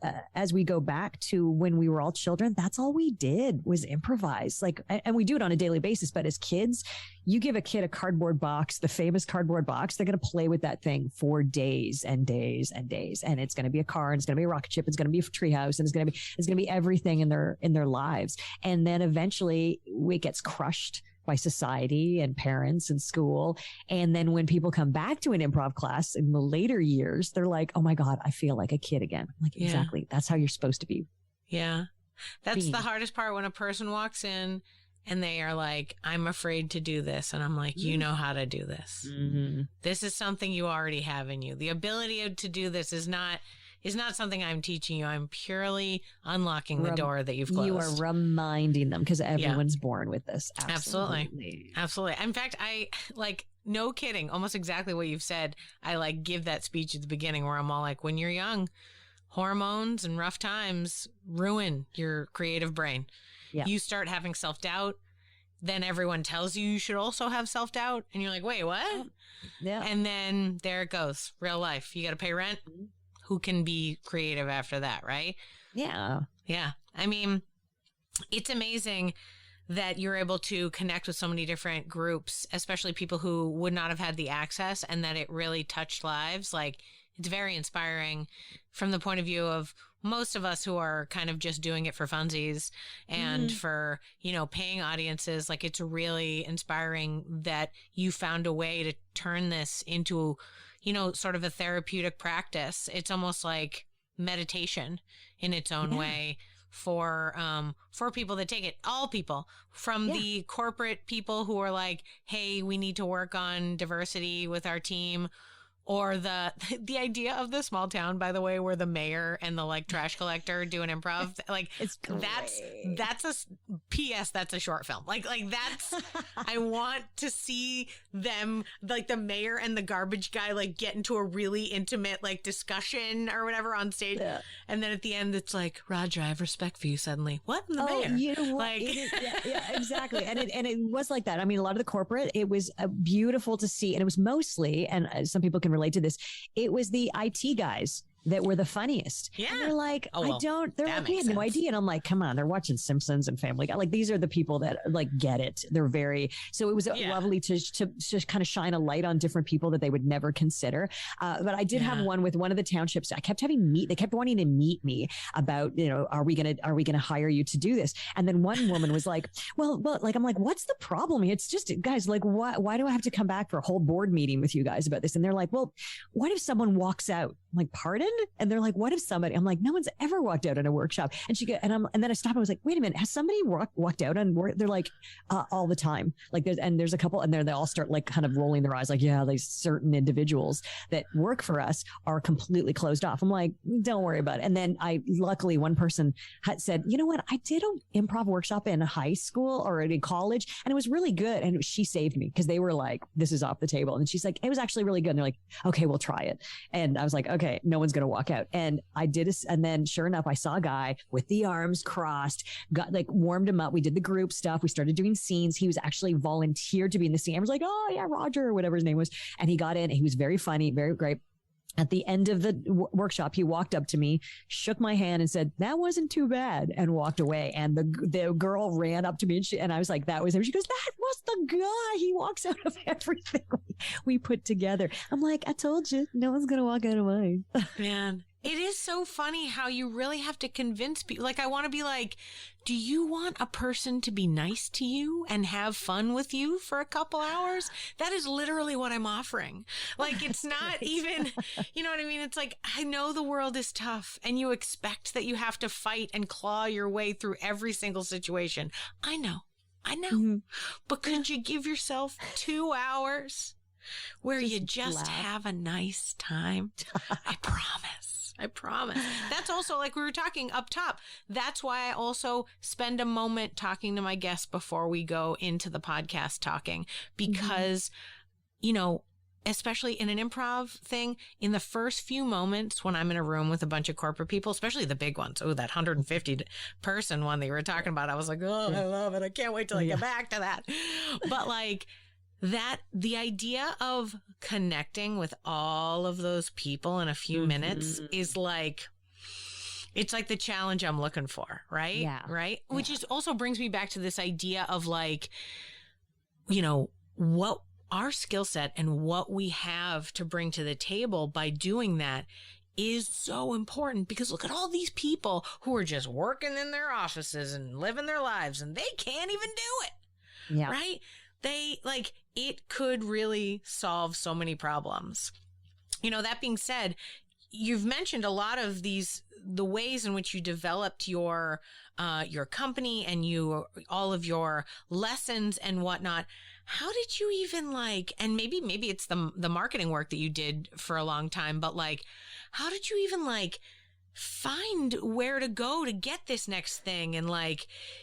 B: we go back to when we were all children, that's all we did was improvise. And we do it on a daily basis. But as kids, you give a kid a cardboard box, the famous cardboard box, they're going to play with that thing for days and days and days. And it's going to be a car, and it's going to be a rocket ship. It's going to be a treehouse, and it's going to be everything in their lives. And then eventually it gets crushed by society and parents and school. And then when people come back to an improv class in the later years, they're like, oh my God, I feel like a kid again. I'm like, exactly. That's how you're supposed to be.
A: Yeah. That's the hardest part, when a person walks in and they are like, I'm afraid to do this. And I'm like, you know how to do this. Mm-hmm. This is something you already have in you. The ability to do this is not something I'm teaching you. I'm purely unlocking the door that you've closed.
B: You are reminding them, because everyone's born with this.
A: Absolutely. In fact, I no kidding, almost exactly what you've said. I give that speech at the beginning where I'm all like, when you're young, hormones and rough times ruin your creative brain. Yeah. You start having self-doubt. Then everyone tells you should also have self-doubt. And you're like, wait, what? Yeah. And then there it goes. Real life. You got to pay rent. Who can be creative after that, right?
B: Yeah.
A: Yeah. I mean, it's amazing that you're able to connect with so many different groups, especially people who would not have had the access, and that it really touched lives. It's very inspiring from the point of view of most of us who are kind of just doing it for funsies and for, paying audiences. It's really inspiring that you found a way to turn this into, sort of a therapeutic practice. It's almost like meditation in its own way for people that take it. All people, from the corporate people who are like, hey, we need to work on diversity with our team, or the idea of the small town, by the way, where the mayor and the trash collector do an improv,
B: it's great.
A: that's a PS. That's a short film. That's I want to see them, the mayor and the garbage guy get into a really intimate discussion or whatever on stage, and then at the end it's like, Roger, I have respect for you. Suddenly, what? The mayor?
B: You know what? Exactly. And it was like that. I mean, a lot of the corporate, it was beautiful to see, and it was mostly, and some people can relate to this, it was the IT guys that were the funniest. Yeah. And they're like, they're like, we had no idea. And I'm like, come on, they're watching Simpsons and Family Guy. These are the people that get it. They're so it was lovely to just kind of shine a light on different people that they would never consider. But I did have one with one of the townships. I kept they kept wanting to meet me about, are we going to hire you to do this? And then one woman was like, well, I'm like, what's the problem? It's just, guys, why do I have to come back for a whole board meeting with you guys about this? And they're like, well, what if someone walks out? I'm like, pardon? And they're like, what if somebody, I'm like, no one's ever walked out in a workshop. And and then I stopped. I was like, wait a minute. Has somebody walked out on work? They're like, all the time. Like there's a couple, and they all start like kind of rolling their eyes. Like, yeah, these certain individuals that work for us are completely closed off. I'm like, don't worry about it. And then luckily one person had said, you know what? I did an improv workshop in high school or in college, and it was really good. And she saved me because they were like, this is off the table. And she's like, it was actually really good. And they're like, okay, we'll try it. And I was like, okay, no one's going to walk out. And I did it. And then sure enough, I saw a guy with the arms crossed, got like warmed him up. We did the group stuff. We started doing scenes. He was actually volunteered to be in the scene. I was like, oh yeah, Roger, or whatever his name was. And he got in. He was very funny, very great. At the end of the workshop, he walked up to me, shook my hand and said, that wasn't too bad, and walked away. And the girl ran up to me and I was like, that was him. She goes, that was the guy. He walks out of everything we put together. I'm like, I told you, no one's going to walk out of mine.
A: Man, it is so funny how you really have to convince people. Like, I want to be like, do you want a person to be nice to you and have fun with you for a couple hours? That is literally what I'm offering. Like, it's not even, you know what I mean? It's like, I know the world is tough and you expect that you have to fight and claw your way through every single situation. I know. Mm-hmm. But could you give yourself 2 hours where you just have a nice time? I promise. That's also, like we were talking up top, that's why I also spend a moment talking to my guests before we go into the podcast talking, because, you know, especially in an improv thing, in the first few moments when I'm in a room with a bunch of corporate people, especially the big ones. Oh, that 150 person one that you were talking about. I was like, oh, I love it. I can't wait till I get back to that. But like, the idea of connecting with all of those people in a few minutes is like, it's like the challenge I'm looking for, right?
B: Yeah.
A: Right. Which is also brings me back to this idea of like, you know, what our skill set and what we have to bring to the table by doing that is so important, because look at all these people who are just working in their offices and living their lives and they can't even do it.
B: Yeah.
A: Right. They like, it could really solve so many problems. You know, that being said, you've mentioned a lot of the ways in which you developed your company and all of your lessons and whatnot. How did you even and maybe it's the marketing work that you did for a long time, but like, how did you even find where to go to get this next thing? And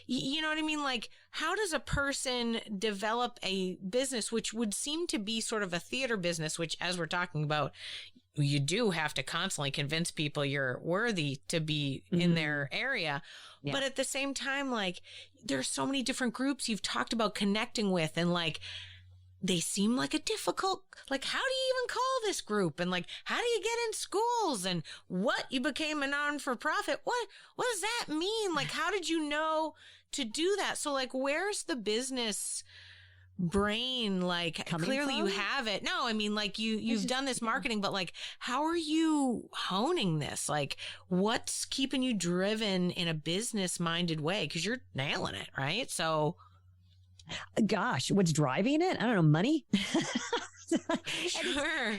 A: you know what I mean? Like, how does a person develop a business, which would seem to be sort of a theater business, which, as we're talking about, you do have to constantly convince people you're worthy to be in their area. Yeah. But at the same time, there's so many different groups you've talked about connecting with, and they seem like a difficult, how do you even call this group? And how do you get in schools? And what, you became a non-for-profit? What does that mean? How did you know to do that? So where's the business brain? Clearly
B: from?
A: You have it. No, I mean, you've done this marketing, but how are you honing this? What's keeping you driven in a business minded way? Cause you're nailing it, right? So
B: gosh, what's driving it? I don't know. Money.
A: Sure.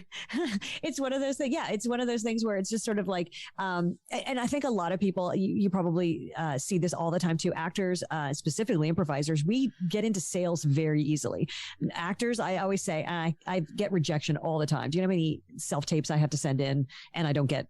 B: It's one of those things. Yeah. It's one of those things where it's just sort of and I think a lot of people, you probably see this all the time too. Actors, specifically improvisers, we get into sales very easily. Actors, I always say, I get rejection all the time. Do you know how many self-tapes I have to send in? And I don't get,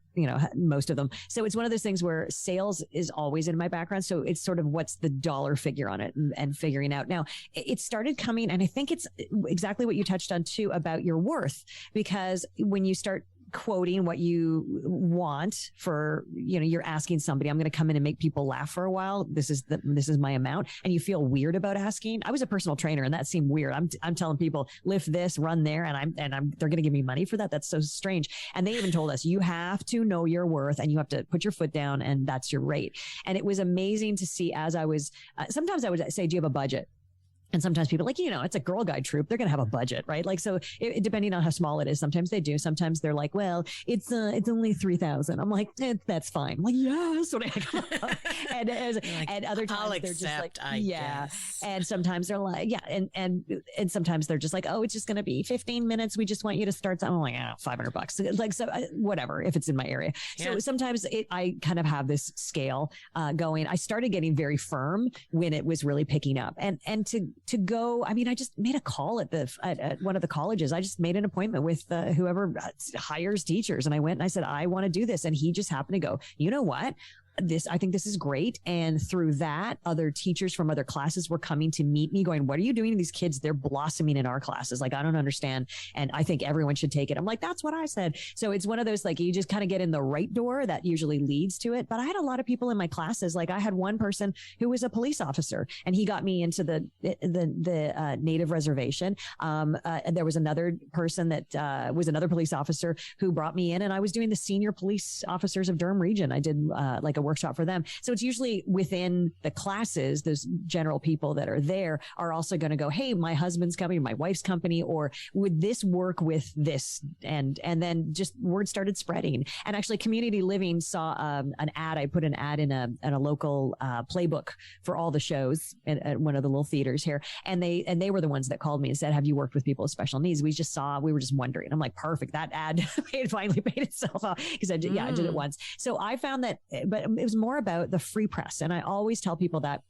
B: most of them. So it's one of those things where sales is always in my background. So it's sort of what's the dollar figure on it and figuring out. Now it started coming, and I think it's exactly what you touched on too about your worth, because when you start quoting what you want for, you're asking somebody, I'm going to come in and make people laugh for a while. This is my amount. And you feel weird about asking. I was a personal trainer and that seemed weird. I'm telling people lift this, run there. And they're going to give me money for that. That's so strange. And they even told us you have to know your worth and you have to put your foot down, and that's your rate. And it was amazing to see as I was, sometimes I would say, do you have a budget? And sometimes people like, it's a Girl Guide troupe. They're going to have a budget, right? Like, so depending on how small it is, sometimes they do. Sometimes they're like, well, it's only 3,000. I'm like, that's fine. I'm like, yes. And other times they're just like,
A: guess.
B: And sometimes they're like, and sometimes they're just like, oh, it's just going to be 15 minutes. We just want you to start. I'm like, $500. Like, so whatever, if it's in my area. Yeah. So sometimes I kind of have this scale going. I started getting very firm when it was really picking up, and to go, I mean, I just made a call at one of the colleges. I just made an appointment with whoever hires teachers. And I went and I said, I want to do this. And he just happened to go, you know what? I think this is great. And through that, other teachers from other classes were coming to meet me going, what are you doing to these kids? They're blossoming in our classes. Like, I don't understand. And I think everyone should take it. I'm like, that's what I said. So it's one of those, like, you just kind of get in the right door that usually leads to it. But I had a lot of people in my classes. Like, I had one person who was a police officer, and he got me into the Native reservation. There was another person that was another police officer who brought me in, and I was doing the senior police officers of Durham Region. I did like a workshop for them. So it's usually within the classes, those general people that are there are also going to go, hey, my husband's company, my wife's company, or would this work with this? And then just word started spreading. And actually Community Living saw an ad. I put an ad in a local playbook for all the shows at one of the little theaters here. And they were the ones that called me and said, have you worked with people with special needs? We were just wondering. I'm like, perfect. That ad finally paid itself off, because I did it once. So I found that, but it was more about the free press. And I always tell people that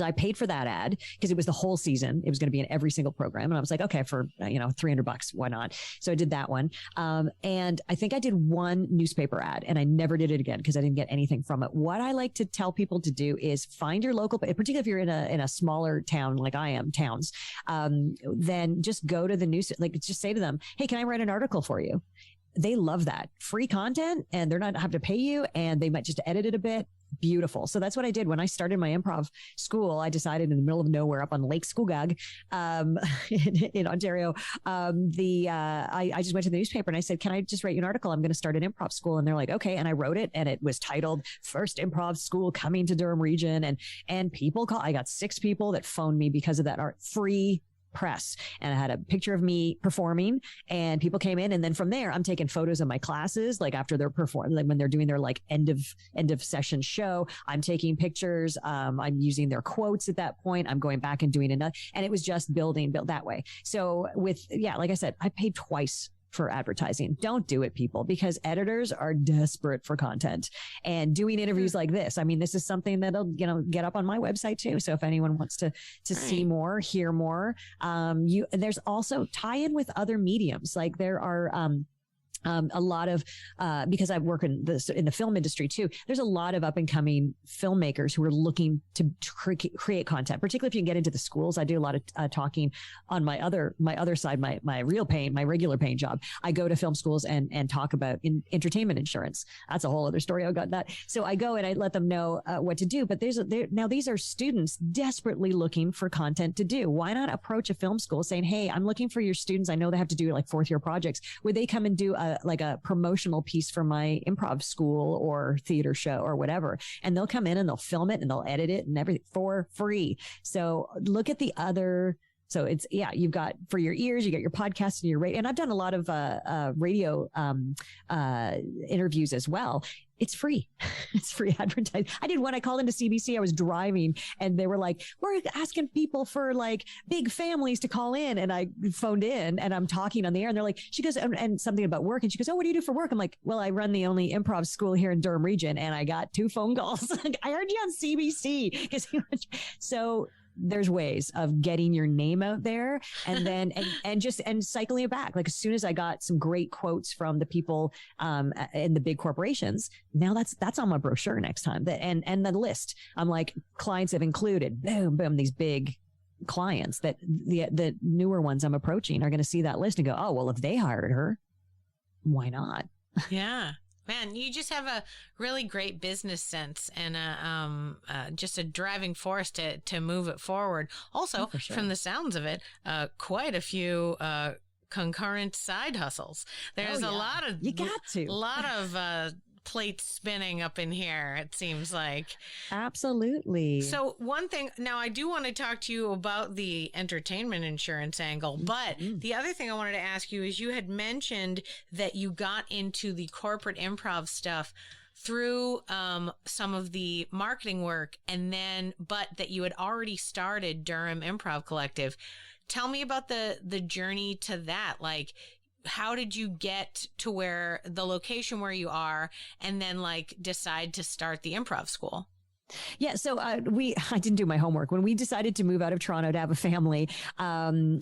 B: I paid for that ad because it was the whole season. It was going to be in every single program. And I was like, okay, for, $300, why not? So I did that one. And I think I did one newspaper ad, and I never did it again because I didn't get anything from it. What I like to tell people to do is find your local, particularly if you're in a smaller town, like I am, towns, then just go to the news, like just say to them, hey, can I write an article for you? They love that free content, and they're not have to pay you, and they might just edit it a bit. Beautiful. So that's what I did when I started my improv school. I decided in the middle of nowhere up on Lake Scugog, in Ontario, I just went to the newspaper and I said, can I just write you an article? I'm going to start an improv school. And they're like, okay. And I wrote it, and it was titled First Improv School Coming to Durham Region. And people I got 6 people that phoned me because of that free press. And I had a picture of me performing, and people came in. And then from there, I'm taking photos of my classes, like after they're performing, like when they're doing their like end of session show, I'm taking pictures. I'm using their quotes at that point. I'm going back and doing another, and it was just built that way. So like I said, I paid twice for advertising. Don't do it, people, because editors are desperate for content, and doing interviews like this. I mean, this is something that'll, get up on my website too. So if anyone wants to see more, hear more, there's also tie in with other mediums. Like there are, a lot of, because I work in the film industry too, there's a lot of up and coming filmmakers who are looking to create content, particularly if you can get into the schools. I do a lot of talking on my other side, my regular paying job. I go to film schools and talk about entertainment insurance. That's a whole other story. I've got that. So I go and I let them know what to do. But now these are students desperately looking for content to do. Why not approach a film school saying, hey, I'm looking for your students. I know they have to do like 4th year projects. Would they come and do a promotional piece for my improv school or theater show or whatever? And they'll come in and they'll film it and they'll edit it and everything for free. So look at the other. So it's, you've got for your ears, you got your podcast and your radio. And I've done a lot of radio interviews as well. It's free. It's free advertising. I did one. I called into CBC. I was driving and they were like, we're asking people for like big families to call in. And I phoned in and I'm talking on the air and they're like, she goes, and something about work. And she goes, oh, what do you do for work? I'm like, well, I run the only improv school here in Durham Region. And I got 2 phone calls. I heard you on CBC. So there's ways of getting your name out there and then, and cycling it back. Like as soon as I got some great quotes from the people, in the big corporations, now that's on my brochure next time. And the list, I'm like, clients have included, boom, boom, these big clients that the newer ones I'm approaching are going to see that list and go, oh, well, if they hired her, why not?
A: Yeah. Man, you just have a really great business sense and just a driving force to move it forward. Also, sure, from the sounds of it, quite a few concurrent side hustles. There's a lot of plates spinning up in here, it seems like.
B: Absolutely.
A: So one thing, now I do want to talk to you about the entertainment insurance angle, but the other thing I wanted to ask you is you had mentioned that you got into the corporate improv stuff through some of the marketing work, and then, but that you had already started Durham Improv Collective. Tell me about the journey to that. Like, how did you get to where the location where you are, and then like decide to start the improv school?
B: Yeah. So I didn't do my homework. When we decided to move out of Toronto to have a family, I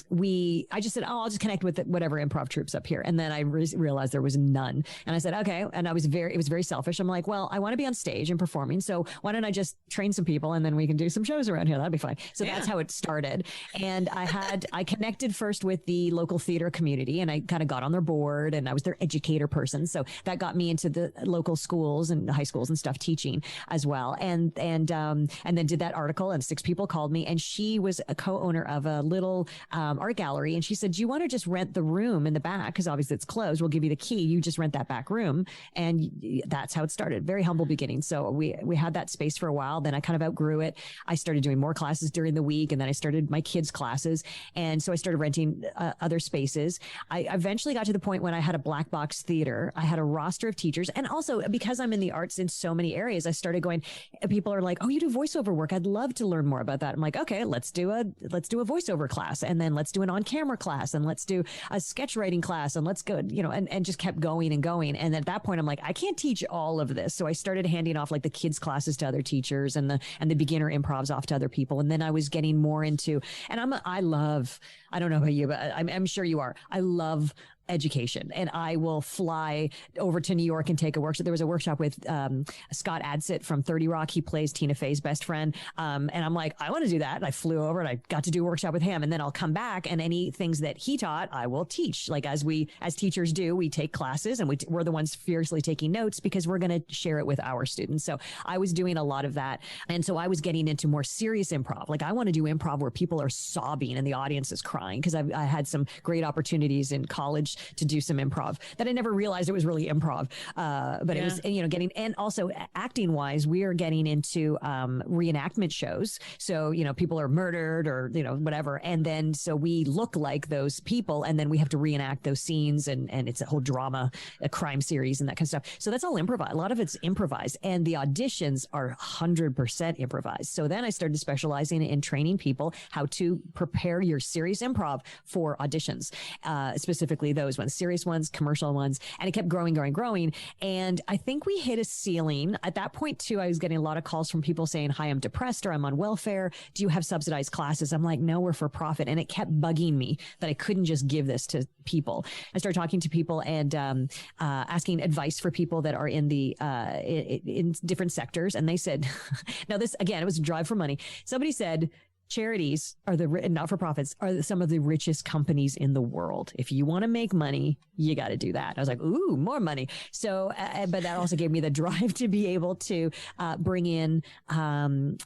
B: just said, oh, I'll just connect with whatever improv troops up here. And then I realized there was none. And I said, okay. And it was very selfish. I'm like, well, I want to be on stage and performing. So why don't I just train some people and then we can do some shows around here? That'd be fine. So that's how it started. And I connected first with the local theater community, and I kind of got on their board, and I was their educator person. So that got me into the local schools and high schools and stuff, teaching as well. And then did that article, and 6 people called me, and she was a co-owner of a little art gallery. And she said, do you want to just rent the room in the back? Because obviously it's closed. We'll give you the key. You just rent that back room. And that's how it started. Very humble beginning. So we had that space for a while. Then I kind of outgrew it. I started doing more classes during the week, and then I started my kids' classes. And so I started renting other spaces. I eventually got to the point when I had a black box theater. I had a roster of teachers. And also because I'm in the arts in so many areas, I started going, people are like, oh, you do voiceover work. I'd love to learn more about that. I'm like, okay, let's do a voiceover class, and then let's do an on-camera class, and let's do a sketch writing class, and let's go, and just kept going and going. And at that point, I'm like, I can't teach all of this. So I started handing off like the kids classes to other teachers, and the beginner improvs off to other people. And then I was getting more into, and I don't know about you, but I'm sure you are. I love education, and I will fly over to New York and take a workshop. There was a workshop with Scott Adsit from 30 Rock. He plays Tina Fey's best friend. And I'm like, I want to do that. And I flew over and I got to do a workshop with him. And then I'll come back, and any things that he taught, I will teach. Like as teachers do, we take classes, and we're the ones fiercely taking notes because we're going to share it with our students. So I was doing a lot of that. And so I was getting into more serious improv. Like I want to do improv where people are sobbing and the audience is crying, because I had some great opportunities in college to do some improv that I never realized it was really improv. But it was, getting, and also acting wise, we are getting into reenactment shows. So, people are murdered or, whatever. And then so we look like those people, and then we have to reenact those scenes, and it's a whole drama, a crime series and that kind of stuff. So that's all improvised. A lot of it's improvised, and the auditions are 100% improvised. So then I started specializing in training people how to prepare your serious improv for auditions, specifically those ones, serious ones, commercial ones. And it kept growing. And I think we hit a ceiling at that point too. I was getting a lot of calls from people saying, hi, I'm depressed, or I'm on welfare. Do you have subsidized classes? I'm like, no, we're for profit. And it kept bugging me that I couldn't just give this to people. I started talking to people and asking advice for people that are in the in different sectors. And they said, now this, again, it was a drive for money. Somebody said, charities are not-for-profits are some of the richest companies in the world. If you want to make money, you got to do that. I was like, ooh, more money. So, but that also gave me the drive to be able to bring in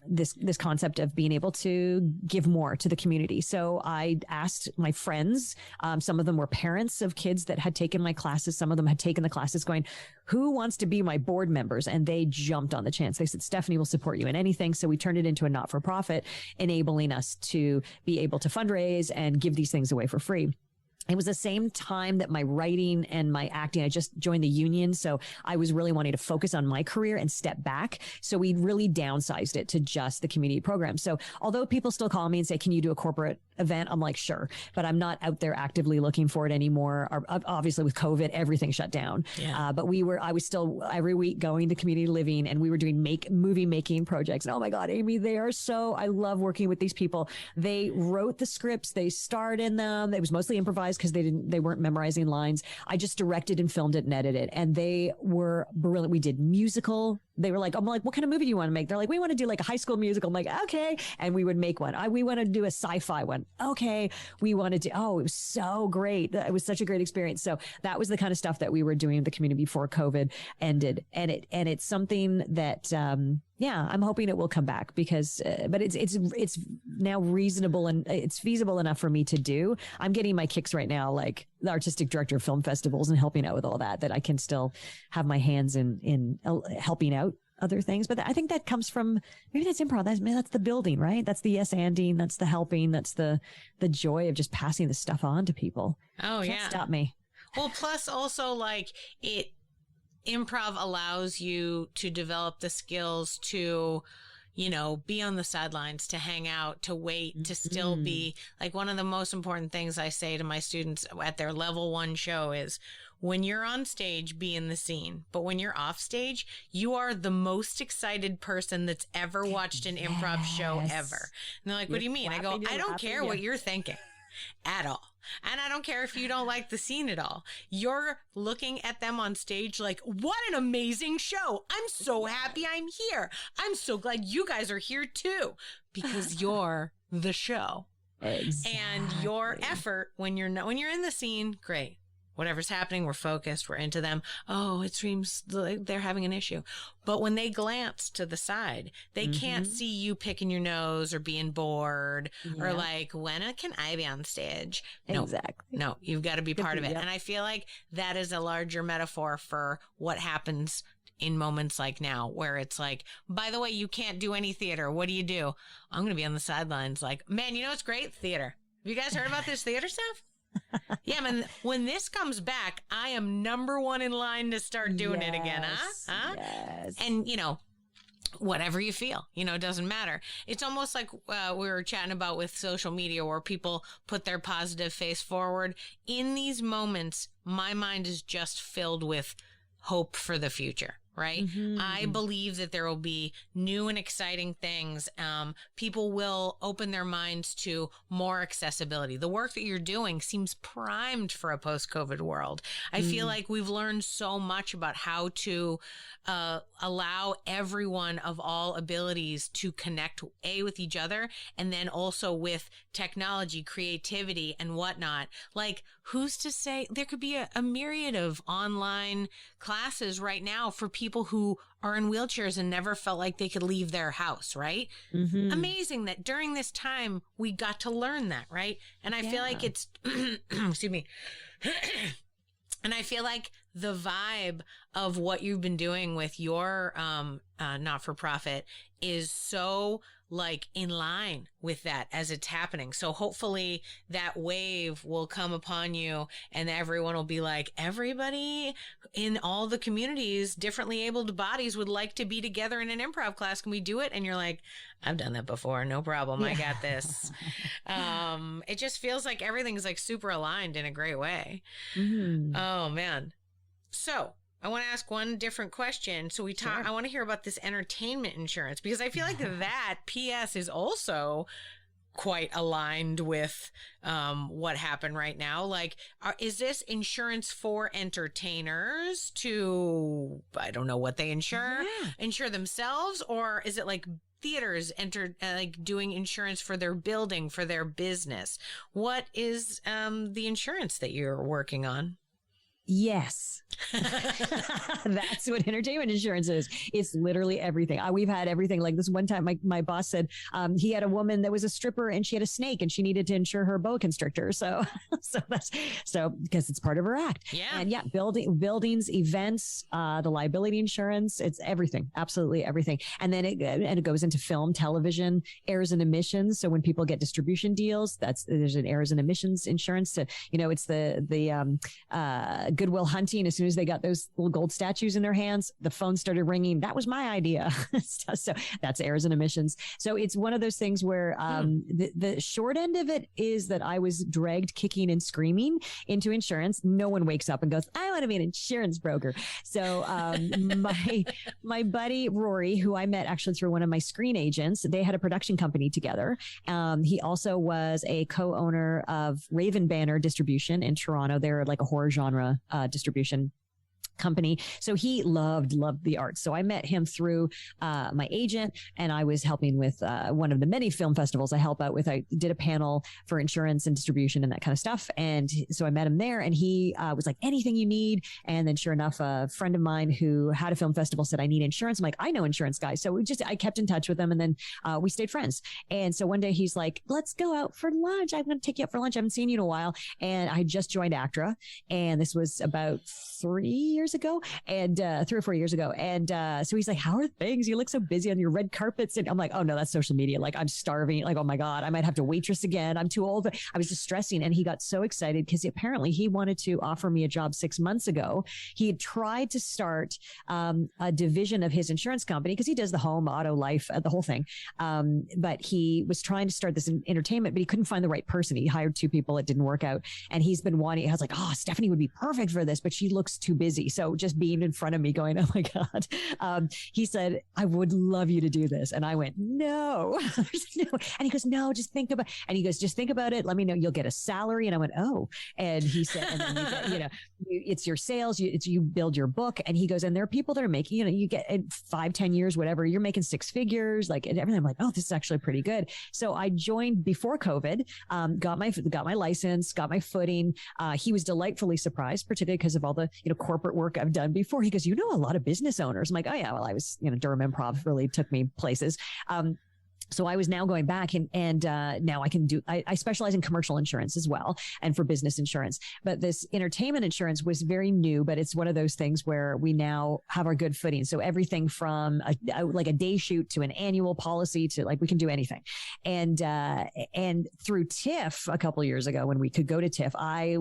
B: this concept of being able to give more to the community. So I asked my friends, some of them were parents of kids that had taken my classes. Some of them had taken the classes going, who wants to be my board members? And they jumped on the chance. They said, Stephanie will support you in anything. So we turned it into a not-for-profit, enabling us to be able to fundraise and give these things away for free. It was the same time that my writing and my acting, I just joined the union. So I was really wanting to focus on my career and step back. So we really downsized it to just the community program. So although people still call me and say, can you do a corporate event? I'm like, sure, but I'm not out there actively looking for it anymore. Obviously with COVID, everything shut down. Yeah. But I was still every week going to community living, and we were doing movie making projects. And oh my God, Amy, I love working with these people. They wrote the scripts. They starred in them. It was mostly improvised because they weren't memorizing lines. I just directed and filmed it and edited, and they were brilliant. We did musical. They were like, I'm like, what kind of movie do you want to make? They're like, we want to do like a high school musical. I'm like, okay. And we would make one. We want to do a sci-fi one. Okay. We wanted to, it was so great. It was such a great experience. So that was the kind of stuff that we were doing in the community before COVID ended. And it's something that, Yeah, I'm hoping it will come back because, but it's now reasonable and it's feasible enough for me to do. I'm getting my kicks right now, like the artistic director of film festivals and helping out with all that I can still have my hands in helping out other things. But I think that comes from, maybe that's improv. That's the building, right? That's the yes-anding. That's the helping. That's the joy of just passing the stuff on to people.
A: Oh,
B: Can't stop me.
A: Well, plus also like improv allows you to develop the skills to, be on the sidelines, to hang out, to wait, to still be like one of the most important things I say to my students at their level 1 show is when you're on stage, be in the scene. But when you're off stage, you are the most excited person that's ever watched an improv show ever. And they're like, what do you mean? I go, I don't care what you're thinking at all. And I don't care if you don't like the scene at all. You're looking at them on stage like, what an amazing show. I'm so happy I'm here. I'm so glad you guys are here too, because you're the show.
B: Exactly.
A: And your effort when you're in the scene, great. Whatever's happening, we're focused, we're into them. Oh, it seems like they're having an issue. But when they glance to the side, they can't see you picking your nose or being bored or like, when can I be on stage? No,
B: exactly.
A: No, you've got to be part of it. And I feel like that is a larger metaphor for what happens in moments like now, where it's like, by the way, you can't do any theater. What do? I'm going to be on the sidelines like, man, what's great? Theater. Have you guys heard about this theater stuff? Yeah, man, when this comes back, I am number 1 in line to start doing it again. Huh?
B: Yes.
A: And, whatever you feel, it doesn't matter. It's almost like we were chatting about with social media where people put their positive face forward. In these moments, my mind is just filled with hope for the future. Right? I believe that there will be new and exciting things. People will open their minds to more accessibility. The work that you're doing seems primed for a post-COVID world. I feel like we've learned so much about how to allow everyone of all abilities to connect, with each other, and then also with technology, creativity, and whatnot. Like, who's to say there could be a myriad of online classes right now for people who are in wheelchairs and never felt like they could leave their house, right? Amazing that during this time we got to learn that, right? And I feel like it's, excuse me. And I feel like the vibe of what you've been doing with your not-for-profit is so like in line with that as it's happening. So hopefully that wave will come upon you and everyone will be like, everybody in all the communities, differently abled bodies would like to be together in an improv class. Can we do it? And you're like, I've done that before. No problem. I got this. It just feels like everything's like super aligned in a great way. Oh man. So I want to ask one different question. So I want to hear about this entertainment insurance, because I feel like that PS is also quite aligned with what happened right now. Like, is this insurance for entertainers to, I don't know what they insure themselves, or is it like theaters like doing insurance for their building, for their business? What is the insurance that you're working on?
B: Yes. That's what entertainment insurance is. It's literally everything. We've had everything. Like this one time, my boss said he had a woman that was a stripper and she had a snake and she needed to insure her boa constrictor. So because it's part of her act.
A: Yeah.
B: And buildings, events, the liability insurance. It's everything. Absolutely everything. And then it goes into film, television, errors and emissions. So when people get distribution deals, there's an errors and emissions insurance to, it's the Goodwill Hunting. As soon as they got those little gold statues in their hands, the phone started ringing. That was my idea. So that's errors and emissions. So it's one of those things where the short end of it is that I was dragged kicking and screaming into insurance. No one wakes up and goes, I want to be an insurance broker. So my buddy Rory, who I met actually through one of my screen agents, they had a production company together. He also was a co-owner of Raven Banner Distribution in Toronto. They're like a horror genre distribution company. So he loved the arts. So I met him through my agent, and I was helping with one of the many film festivals I help out with. I did a panel for insurance and distribution and that kind of stuff. And so I met him there, and he was like, anything you need. And then sure enough, a friend of mine who had a film festival said, I need insurance. I'm like, I know insurance guys. So I kept in touch with him, and then we stayed friends. And so one day he's like, let's go out for lunch. I'm going to take you out for lunch. I haven't seen you in a while. And I just joined ACTRA, and this was about 3 years ago, and 3 or 4 years ago. And so he's like, how are things? You look so busy on your red carpets. And I'm like, oh no, that's social media. Like, I'm starving. Like, oh my God, I might have to waitress again. I'm too old. I was just stressing. And he got so excited because apparently he wanted to offer me a job 6 months ago. He had tried to start a division of his insurance company because he does the home, auto, life, the whole thing. But he was trying to start this in entertainment, but he couldn't find the right person. He hired 2 people. It didn't work out. And he's been wanting, I was like, oh, Stephanie would be perfect for this, but she looks too busy. So just being in front of me going, oh my God. He said, I would love you to do this. And I went, no. No. And he goes, no, just think about, and he goes, just think about it. Let me know. You'll get a salary. And I went, oh. And he said, and then you get, it's your sales, you build your book. And he goes, and there are people that are making, you get in 5-10 years, whatever, you're making 6 figures, like, and everything. I'm like, oh, this is actually pretty good. So I joined before COVID, got my license, got my footing. He was delightfully surprised, particularly because of all the, corporate work I've done before. He goes, a lot of business owners. I'm like, oh yeah, well, I was, Durham Improv really took me places. So I was now going back and now I can I specialize in commercial insurance as well and for business insurance. But this entertainment insurance was very new, but it's one of those things where we now have our good footing. So everything from like a day shoot to an annual policy to like, we can do anything. And through TIFF a couple of years ago when we could go to TIFF, I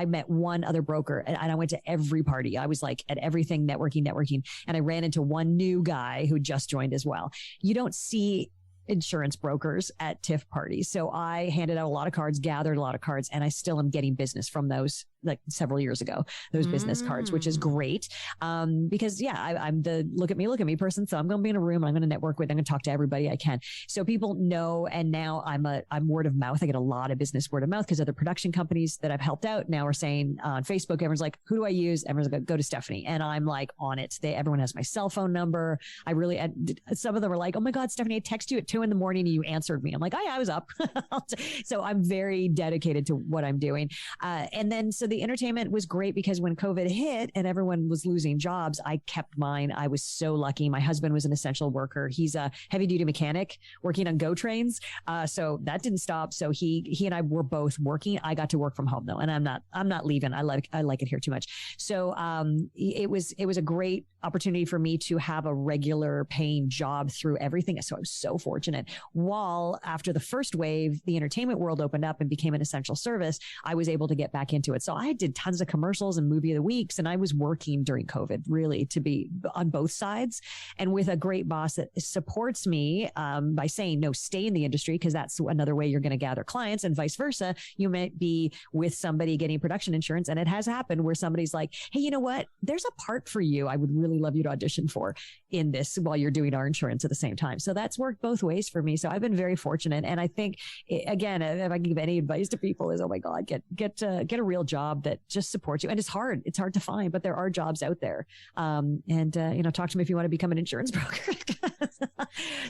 B: met one other broker and I went to every party. I was like at everything, networking. And I ran into one new guy who just joined as well. You don't see insurance brokers at TIFF parties. So I handed out a lot of cards, gathered a lot of cards, and I still am getting business from those like several years ago, those business cards, which is great. Because I'm the look at me person. So I'm going to be in a room, I'm going to network with, I'm going to talk to everybody I can. So people know. And now I'm word of mouth. I get a lot of business word of mouth because other production companies that I've helped out now are saying on Facebook, everyone's like, who do I use? Everyone's like, go to Stephanie. And I'm like on it. Everyone has my cell phone number. Some of them are like, oh my God, Stephanie, I text you at 2 a.m. and you answered me. I'm like, oh yeah, I was up. So I'm very dedicated to what I'm doing. And then, so the entertainment was great because when COVID hit and everyone was losing jobs, I kept mine. I was so lucky. My husband was an essential worker. He's a heavy duty mechanic working on GO trains. So that didn't stop. So he and I were both working. I got to work from home though. And I'm not leaving. I like it here too much. So, it was a great opportunity for me to have a regular paying job through everything. So I was so fortunate. While after the first wave, the entertainment world opened up and became an essential service, I was able to get back into it. So I did tons of commercials and movie of the weeks, and I was working during COVID really to be on both sides and with a great boss that supports me by saying, no, stay in the industry because that's another way you're going to gather clients, and vice versa. You might be with somebody getting production insurance, and it has happened where somebody's like, hey, you know what? There's a part for you I would really love you to audition for in this while you're doing our insurance at the same time. So that's worked both ways for me. So I've been very fortunate. And I think, again, if I can give any advice to people is, oh my God, get a real job that just supports you. And it's hard to find, but there are jobs out there. Talk to me if you want to become an insurance broker.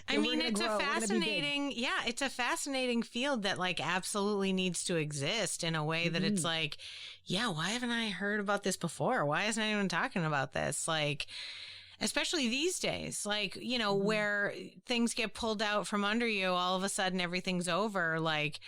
A: I mean, it's a fascinating field that like absolutely needs to exist in a way that it's like, yeah, why haven't I heard about this before? Why isn't anyone talking about this? Like, especially these days, like, where things get pulled out from under you, all of a sudden everything's over. Like,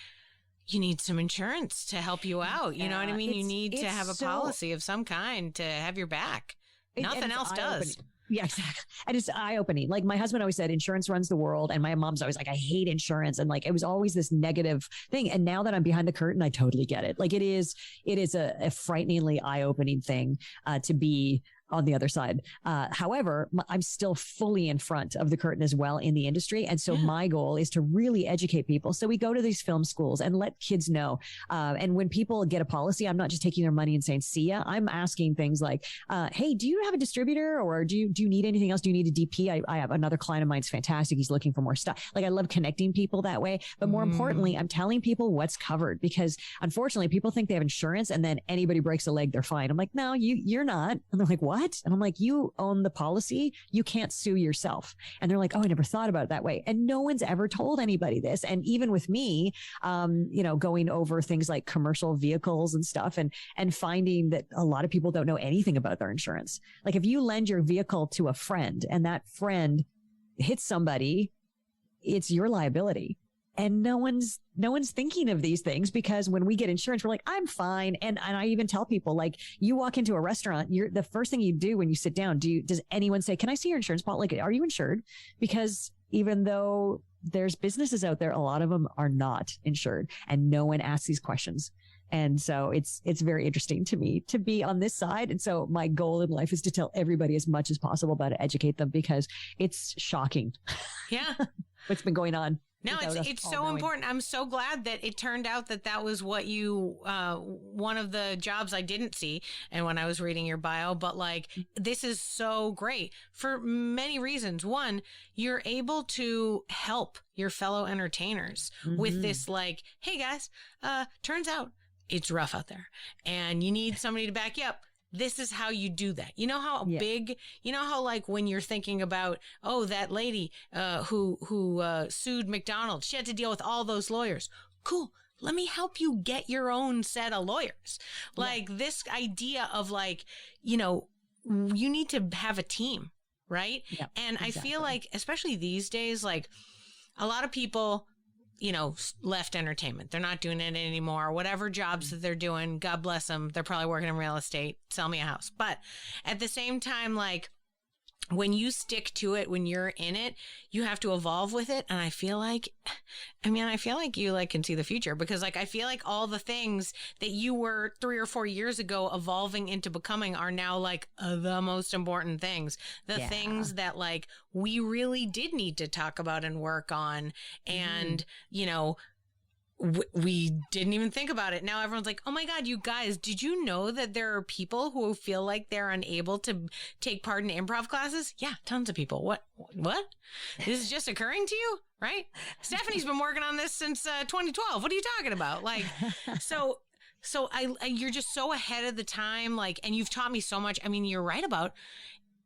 A: you need some insurance to help you out. You know what I mean? You need to have a policy of some kind to have your back. Nothing else does.
B: Yeah, exactly. And it's eye-opening. Like my husband always said, insurance runs the world. And my mom's always like, I hate insurance. And like, it was always this negative thing. And now that I'm behind the curtain, I totally get it. Like it is a frighteningly eye-opening thing to be on the other side. However, I'm still fully in front of the curtain as well in the industry. And so my goal is to really educate people. So we go to these film schools and let kids know. And when people get a policy, I'm not just taking their money and saying, see ya. I'm asking things like, hey, do you have a distributor, or do you need anything else? Do you need a DP? I have another client of mine. It's fantastic. He's looking for more stuff. Like, I love connecting people that way. But more importantly, I'm telling people what's covered, because unfortunately people think they have insurance and then anybody breaks a leg, they're fine. I'm like, no, you're not. And they're like, what? And I'm like, you own the policy. You can't sue yourself. And they're like, oh, I never thought about it that way. And no one's ever told anybody this. And even with me, going over things like commercial vehicles and stuff, and finding that a lot of people don't know anything about their insurance. Like, if you lend your vehicle to a friend and that friend hits somebody, it's your liability. And no one's thinking of these things, because when we get insurance, we're like, I'm fine. And I even tell people, like, you walk into a restaurant, the first thing you do when you sit down, does anyone say, can I see your insurance policy? Like, are you insured? Because even though there's businesses out there, a lot of them are not insured, and no one asks these questions. And so it's very interesting to me to be on this side. And so my goal in life is to tell everybody as much as possible about it, educate them, because it's shocking.
A: Yeah.
B: What's been going on.
A: No, it's so important. I'm so glad that it turned out that was what you, one of the jobs I didn't see. And when I was reading your bio, but like, this is so great for many reasons. One, you're able to help your fellow entertainers with this, like, hey guys, turns out it's rough out there and you need somebody to back you up. This is how you do that. You know how big, you know how, like, when you're thinking about, oh, that lady who sued McDonald's, she had to deal with all those lawyers. Cool. Let me help you get your own set of lawyers. Like, this idea of, like, you need to have a team, right? Yep, and exactly. I feel like, especially these days, like, a lot of people, left entertainment. They're not doing it anymore. Whatever jobs that they're doing, God bless them. They're probably working in real estate. Sell me a house. But at the same time, like, when you stick to it, when you're in it, you have to evolve with it. And I feel like you, like, can see the future, because, like, I feel like all the things that you were 3 or 4 years ago evolving into becoming are now, like, the most important things, the things that, like, we really did need to talk about and work on. And, we didn't even think about it. Now everyone's like, oh my God, you guys, did you know that there are people who feel like they're unable to take part in improv classes? Yeah, tons of people. What? This is just occurring to you, right? Stephanie's been working on this since 2012. What are you talking about? Like, so you're just so ahead of the time, like, and you've taught me so much. I mean, you're right about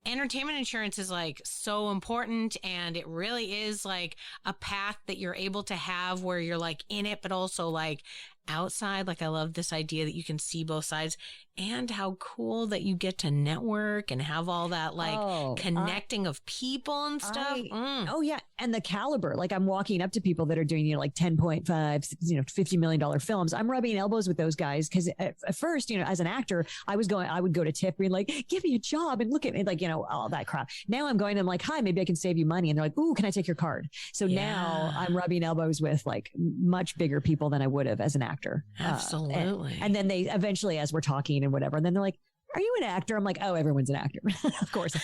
A: entertainment insurance is, like, so important, and it really is, like, a path that you're able to have where you're, like, in it, but also, like, outside. Like, I love this idea that you can see both sides, and how cool that you get to network and have all that, like, connecting of people and stuff.
B: Oh yeah. And the caliber, like, I'm walking up to people that are doing, like, 10.5, $50 million films. I'm rubbing elbows with those guys. Cause at first, as an actor, I would go to Tip and, like, give me a job and look at me, like, all that crap. Now I'm going to, like, hi, maybe I can save you money. And they're like, ooh, can I take your card? So now I'm rubbing elbows with, like, much bigger people than I would have as an actor.
A: Absolutely.
B: And then they eventually, as we're talking and whatever, and then they're like, are you an actor? I'm like, oh, everyone's an actor. Of course.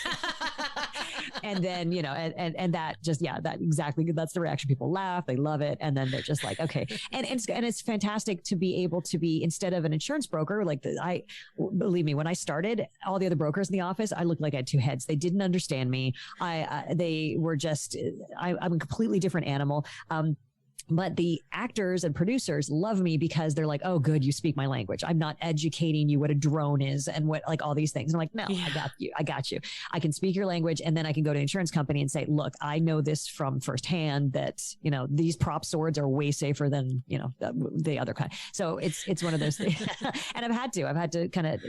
B: And then, and that just, that exactly. That's the reaction. People laugh, they love it. And then they're just like, okay. And it's fantastic to be able to be, instead of an insurance broker, like, believe me, when I started, all the other brokers in the office, I looked like I had two heads. They didn't understand me. They were just, I'm a completely different animal. But the actors and producers love me because they're like, oh, good, you speak my language. I'm not educating you what a drone is and what, like, all these things. And I'm like, no, I got you. I can speak your language. And then I can go to an insurance company and say, look, I know this from firsthand that, these prop swords are way safer than, the other kind. So it's one of those things. And I've had to kind of,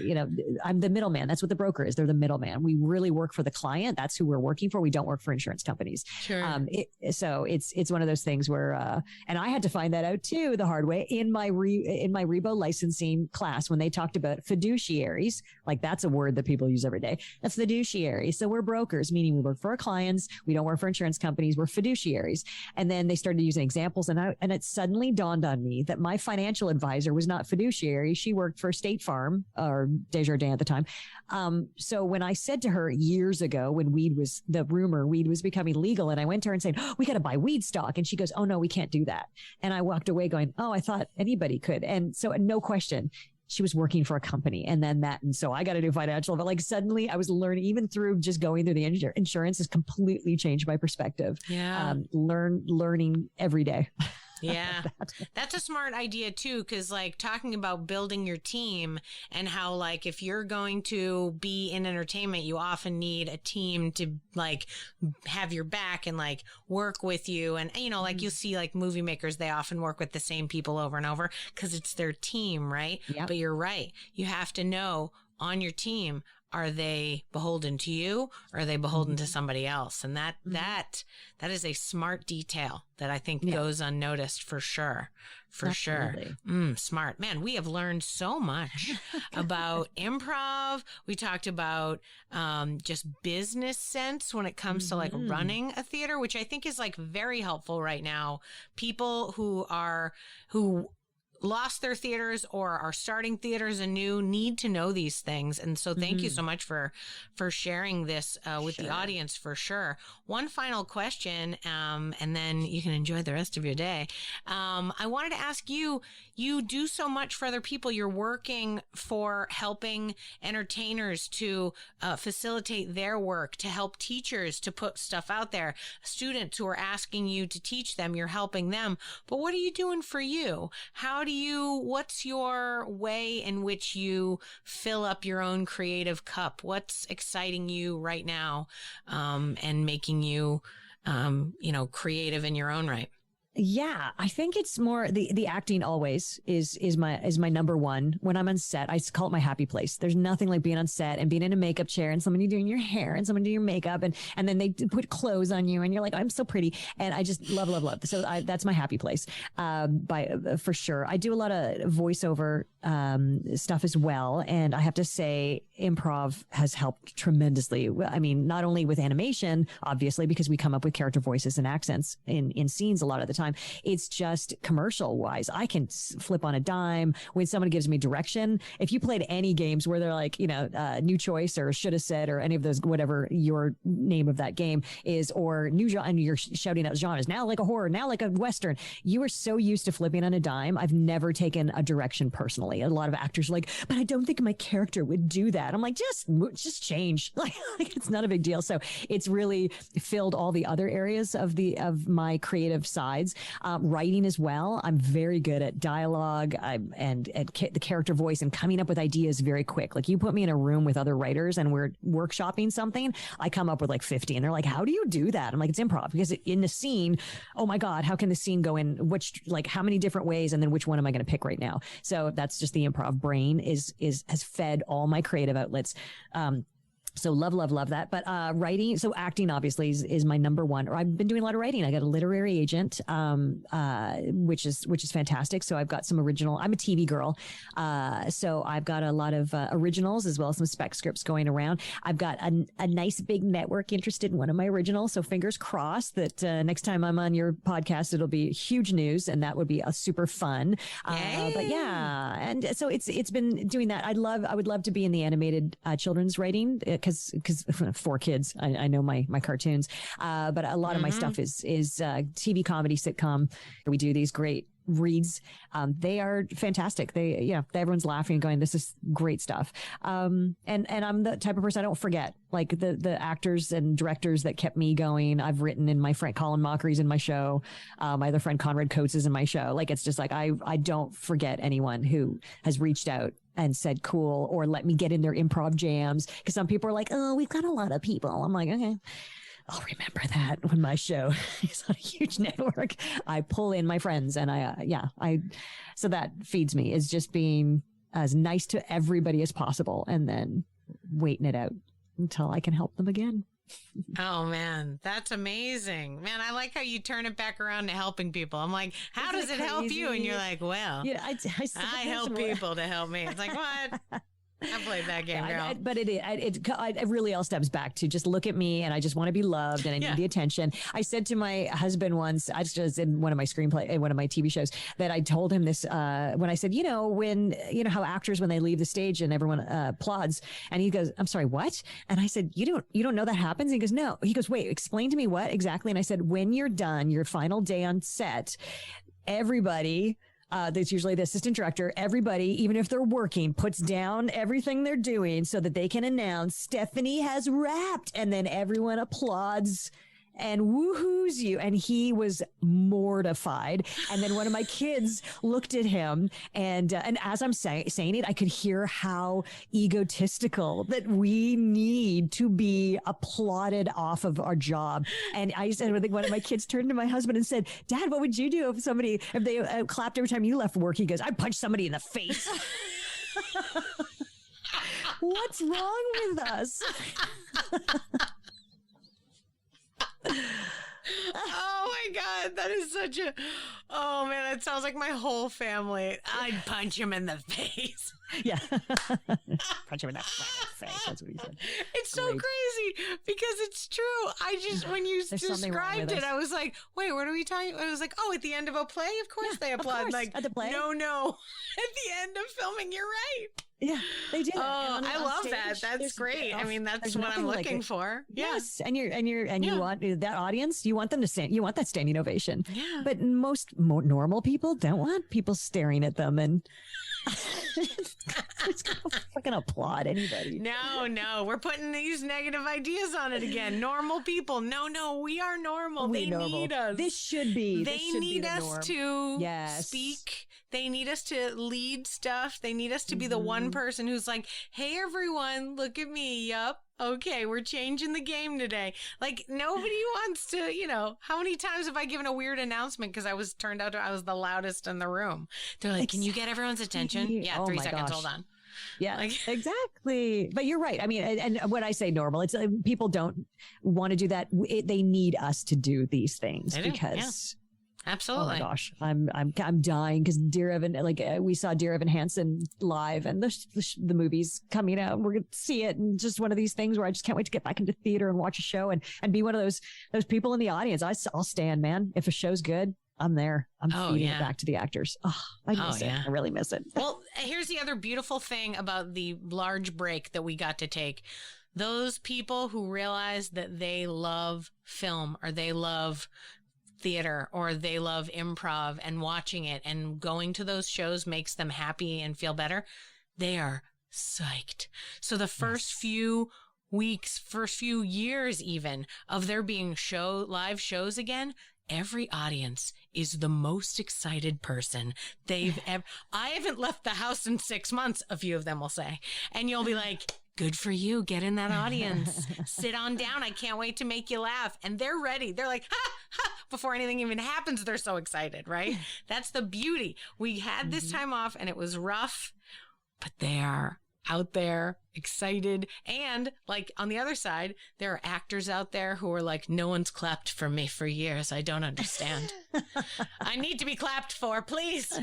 B: I'm the middleman. That's what the broker is. They're the middleman. We really work for the client. That's who we're working for. We don't work for insurance companies.
A: Sure.
B: So it's one of those things where, And I had to find that out too the hard way in my Rebo licensing class when they talked about fiduciaries. Like that's a word that people use every day. That's fiduciary. So we're brokers, meaning we work for our clients. We don't work for insurance companies. We're fiduciaries. And then they started using examples, and it suddenly dawned on me that my financial advisor was not fiduciary. She worked for State Farm or Desjardins at the time. So when I said to her years ago, when weed was becoming legal, and I went to her and said, "Oh, we got to buy weed stock," and she goes, "Oh no, we can't do that." And I walked away going, "Oh, I thought anybody could." And so no question, she was working for a company, and then that. And so I got to do financial, but like suddenly I was learning, even through just going through the insurance has completely changed my perspective.
A: Yeah.
B: Learning every day.
A: Yeah, that's a smart idea too, because like talking about building your team and how like if you're going to be in entertainment, you often need a team to like have your back and like work with you. And, you know, like you see like movie makers, they often work with the same people over and over because it's their team, right? Yep. But you're right. You have to know on your team, are they beholden to you or are they beholden to somebody else? And that is a smart detail that I think goes unnoticed for sure. Absolutely. Sure. Smart. Man, we have learned so much about improv. We talked about just business sense when it comes to like running a theater, which I think is like very helpful right now. People who lost their theaters or are starting theaters anew need to know these things. And so thank you so much for sharing this with the audience for sure. One final question, and then you can enjoy the rest of your day. I wanted to ask you do so much for other people. You're working for helping entertainers to facilitate their work, to help teachers to put stuff out there, students who are asking you to teach them, you're helping them. But what are you doing for you? What's your way in which you fill up your own creative cup? What's exciting you right now, and making you, creative in your own right?
B: Yeah, I think it's more the acting always is my number one. When I'm on set, I call it my happy place. There's nothing like being on set and being in a makeup chair and somebody doing your hair and someone doing your makeup and then they put clothes on you and you're like, I'm so pretty. And I just love. So that's my happy place, for sure. I do a lot of voiceover stuff as well. And I have to say improv has helped tremendously. I mean, not only with animation, obviously, because we come up with character voices and accents in scenes a lot of the time. It's just commercial wise. I can flip on a dime when someone gives me direction. If you played any games where they're like, new choice or should have said or any of those, whatever your name of that game is, or new genre, and you're shouting out genres, now like a horror, now like a Western, you are so used to flipping on a dime. I've never taken a direction personally. A lot of actors are like, but I don't think my character would do that. I'm like, just change. Like it's not a big deal. So it's really filled all the other areas of my creative sides. Writing as well. I'm very good at dialogue and the character voice and coming up with ideas very quick. Like you put me in a room with other writers and we're workshopping something, I come up with like 50 and they're like, how do you do that? I'm like, it's improv because in the scene, oh my God, how can the scene go in how many different ways? And then which one am I going to pick right now? So that's just the improv brain has fed all my creative outlets. So love that. But writing, so acting obviously is my number one. Or I've been doing a lot of writing. I got a literary agent, which is fantastic. So I've got some original. I'm a TV girl, so I've got a lot of originals as well as some spec scripts going around. I've got a nice big network interested in one of my originals. So fingers crossed that next time I'm on your podcast, it'll be huge news, and that would be a super fun. But yeah, and so it's been doing that. I would love to be in the animated children's writing. Because 4 kids, I know my cartoons, but a lot of my stuff is TV comedy sitcom. We do these great reads. They are fantastic. Everyone's laughing and going, this is great stuff. And I'm the type of person I don't forget, like the actors and directors that kept me going. I've written in my friend Colin Mockery's in my show. My other friend Conrad Coates is in my show. Like, it's just like, I don't forget anyone who has reached out and said cool, or let me get in their improv jams. Cause some people are like, oh, we've got a lot of people. I'm like, okay, I'll remember that when my show is on a huge network. I pull in my friends and so that feeds me, is just being as nice to everybody as possible and then waiting it out until I can help them again.
A: Oh, man, that's amazing. Man, I like how you turn it back around to helping people. I'm like, how does it help you? And you're like, well, I help people to help me. It's like, what? I played that game, girl.
B: But it really all stems back to just look at me, and I just want to be loved, and I need the attention. I said to my husband once, I just in one of my TV shows, that I told him this when I said, how actors, when they leave the stage and everyone applauds, and he goes, I'm sorry, what? And I said, you don't know that happens? And he goes, no. He goes, wait, explain to me what exactly? And I said, when you're done, your final day on set, everybody, that's usually the assistant director, everybody, even if they're working, puts down everything they're doing so that they can announce Stephanie has wrapped, and then everyone applauds and woohoos you. And he was mortified. And then one of my kids looked at him, and as I'm saying it, I could hear how egotistical that we need to be applauded off of our job. And I think one of my kids turned to my husband and said, Dad, what would you do if they clapped every time you left work? He goes, I'd punch somebody in the face. What's wrong with us?
A: Oh my God, that is oh man, that sounds like my whole family. I'd punch him in the face.
B: Yeah. Punch him in that face. That's what he said.
A: It's so crazy because it's true. When you described it, I was like, wait, what are we talking? I was like, oh, at the end of a play, of course they applaud. Like,
B: at the play?
A: No. At the end of filming, you're right.
B: Yeah, they do.
A: Oh, I love that. That's great. I mean, that's what I'm looking for.
B: Yes, and you want that audience. You want them to stand. You want that standing ovation. Yeah. But most normal people don't want people staring at them and. It's gonna fucking applaud anybody.
A: No, we're putting these negative ideas on it again. Normal people. No, we are normal. They need us.
B: This should be.
A: They need us to speak. They need us to lead stuff. They need us to be the one person who's like, hey, everyone, look at me. Yup. Okay, we're changing the game today. Like, nobody wants to, how many times have I given a weird announcement because I was the loudest in the room? They're like, can you get everyone's attention? Yeah, 3 seconds. Hold on.
B: Yeah, exactly. But you're right. I mean, and when I say normal, it's people don't want to do that. They need us to do these things because. Yeah.
A: Absolutely.
B: Oh my gosh, I'm dying because Dear Evan, we saw Dear Evan Hansen live, and the movie's coming out. We're gonna see it, and just one of these things where I just can't wait to get back into theater and watch a show and be one of those people in the audience. I'll stand, man. If a show's good, I'm there. I'm feeding it back to the actors. Oh, I miss it. I really miss it.
A: Well, here's the other beautiful thing about the large break that we got to take. Those people who realize that they love film or they love theater or they love improv and watching it and going to those shows makes them happy and feel better. They are psyched. So the first few weeks, first few years even of there being live shows again, every audience is the most excited person they've ever. I haven't left the house in 6 months, a few of them will say. And you'll be like, good for you. Get in that audience. Sit on down. I can't wait to make you laugh. And they're ready. They're like, ha, ha. Before anything even happens, they're so excited, right? That's the beauty. We had this time off and it was rough, but they are out there excited. And like on the other side, there are actors out there who are like, no one's clapped for me for years. I don't understand. I need to be clapped for, please.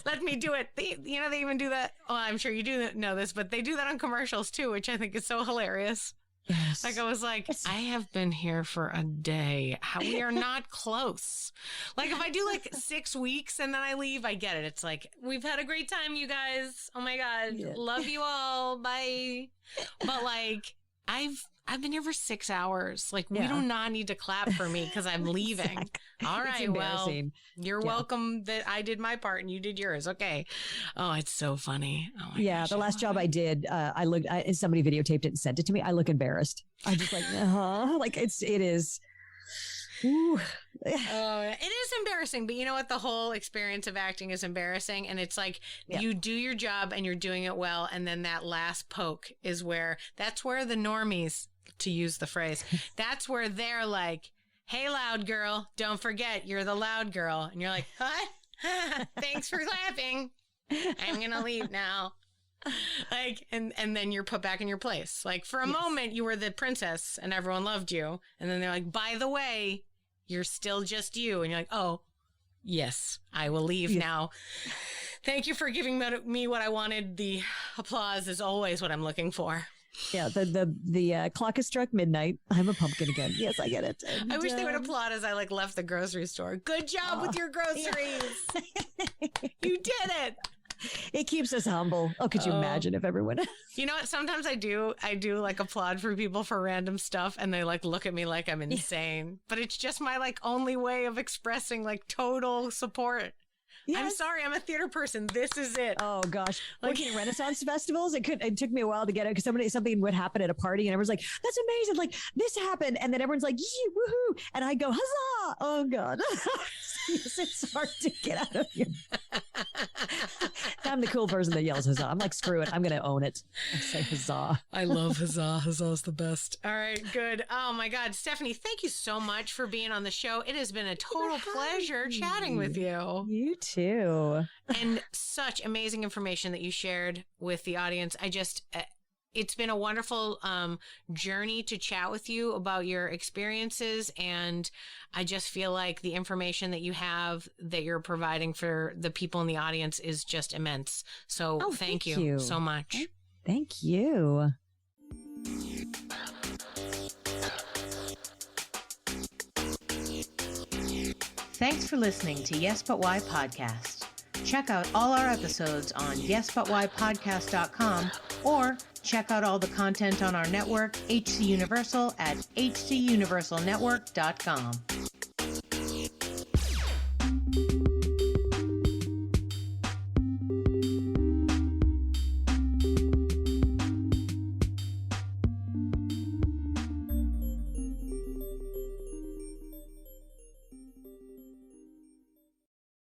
A: Let me do it. They even do that. Oh, I'm sure you do know this, but they do that on commercials too, which I think is so hilarious.
B: Yes.
A: Like I was like, I have been here for a day. We are not close. Like if I do like 6 weeks and then I leave, I get it. It's like, we've had a great time, you guys. Oh my God. Yeah. Love you all. Bye. But like, I've been here for 6 hours. Like we do not need to clap for me because I'm leaving. Exactly. All right. Well, you're welcome that I did my part and you did yours. Okay. Oh, it's so funny. Oh my gosh,
B: the last job I did, somebody videotaped it and sent it to me. I look embarrassed. I just like, like it is. Ooh.
A: Oh, it is embarrassing, but you know what? The whole experience of acting is embarrassing, and it's like you do your job and you're doing it well, and then that last poke is that's where the normies, to use the phrase, that's where they're like, hey, loud girl, don't forget you're the loud girl, and you're like, what? Thanks for clapping. I'm gonna leave now. Like, and then you're put back in your place. Like, for a moment, you were the princess and everyone loved you. And then they're like, by the way, you're still just you. And you're like, oh, yes, I will leave now. Thank you for giving me what I wanted. The applause is always what I'm looking for.
B: Yeah, the clock has struck midnight. I'm a pumpkin again. Yes, I get it. And,
A: I wish they would applaud as I left the grocery store. Good job with your groceries. Yeah. You did it.
B: It keeps us humble. Oh, could you imagine if everyone...
A: You know what? Sometimes I do applaud for people for random stuff and they look at me like I'm insane. But it's just my only way of expressing total support. Yes. I'm sorry, I'm a theater person. This is it.
B: Oh gosh, working at Renaissance festivals, it took me a while to get it because something would happen at a party and everyone's like, "That's amazing!" This happened, and then everyone's like, "Yee, woohoo!" And I go, "Huzzah!" Oh god, it's hard to get out of here. I'm the cool person that yells huzzah. I'm like, screw it, I'm gonna own it. I say huzzah.
A: I love huzzah. Huzzah's the best. All right, good. Oh my god, Stephanie, thank you so much for being on the show. It has been a total pleasure chatting with you.
B: You too.
A: And such amazing information that you shared with the audience. It's been a wonderful journey to chat with you about your experiences. And I just feel like the information that you have that you're providing for the people in the audience is just immense. So thank you so much.
B: Thank you.
A: Thanks for listening to Yes But Why Podcast. Check out all our episodes on yesbutwhypodcast.com or check out all the content on our network, HC Universal, at hcuniversalnetwork.com.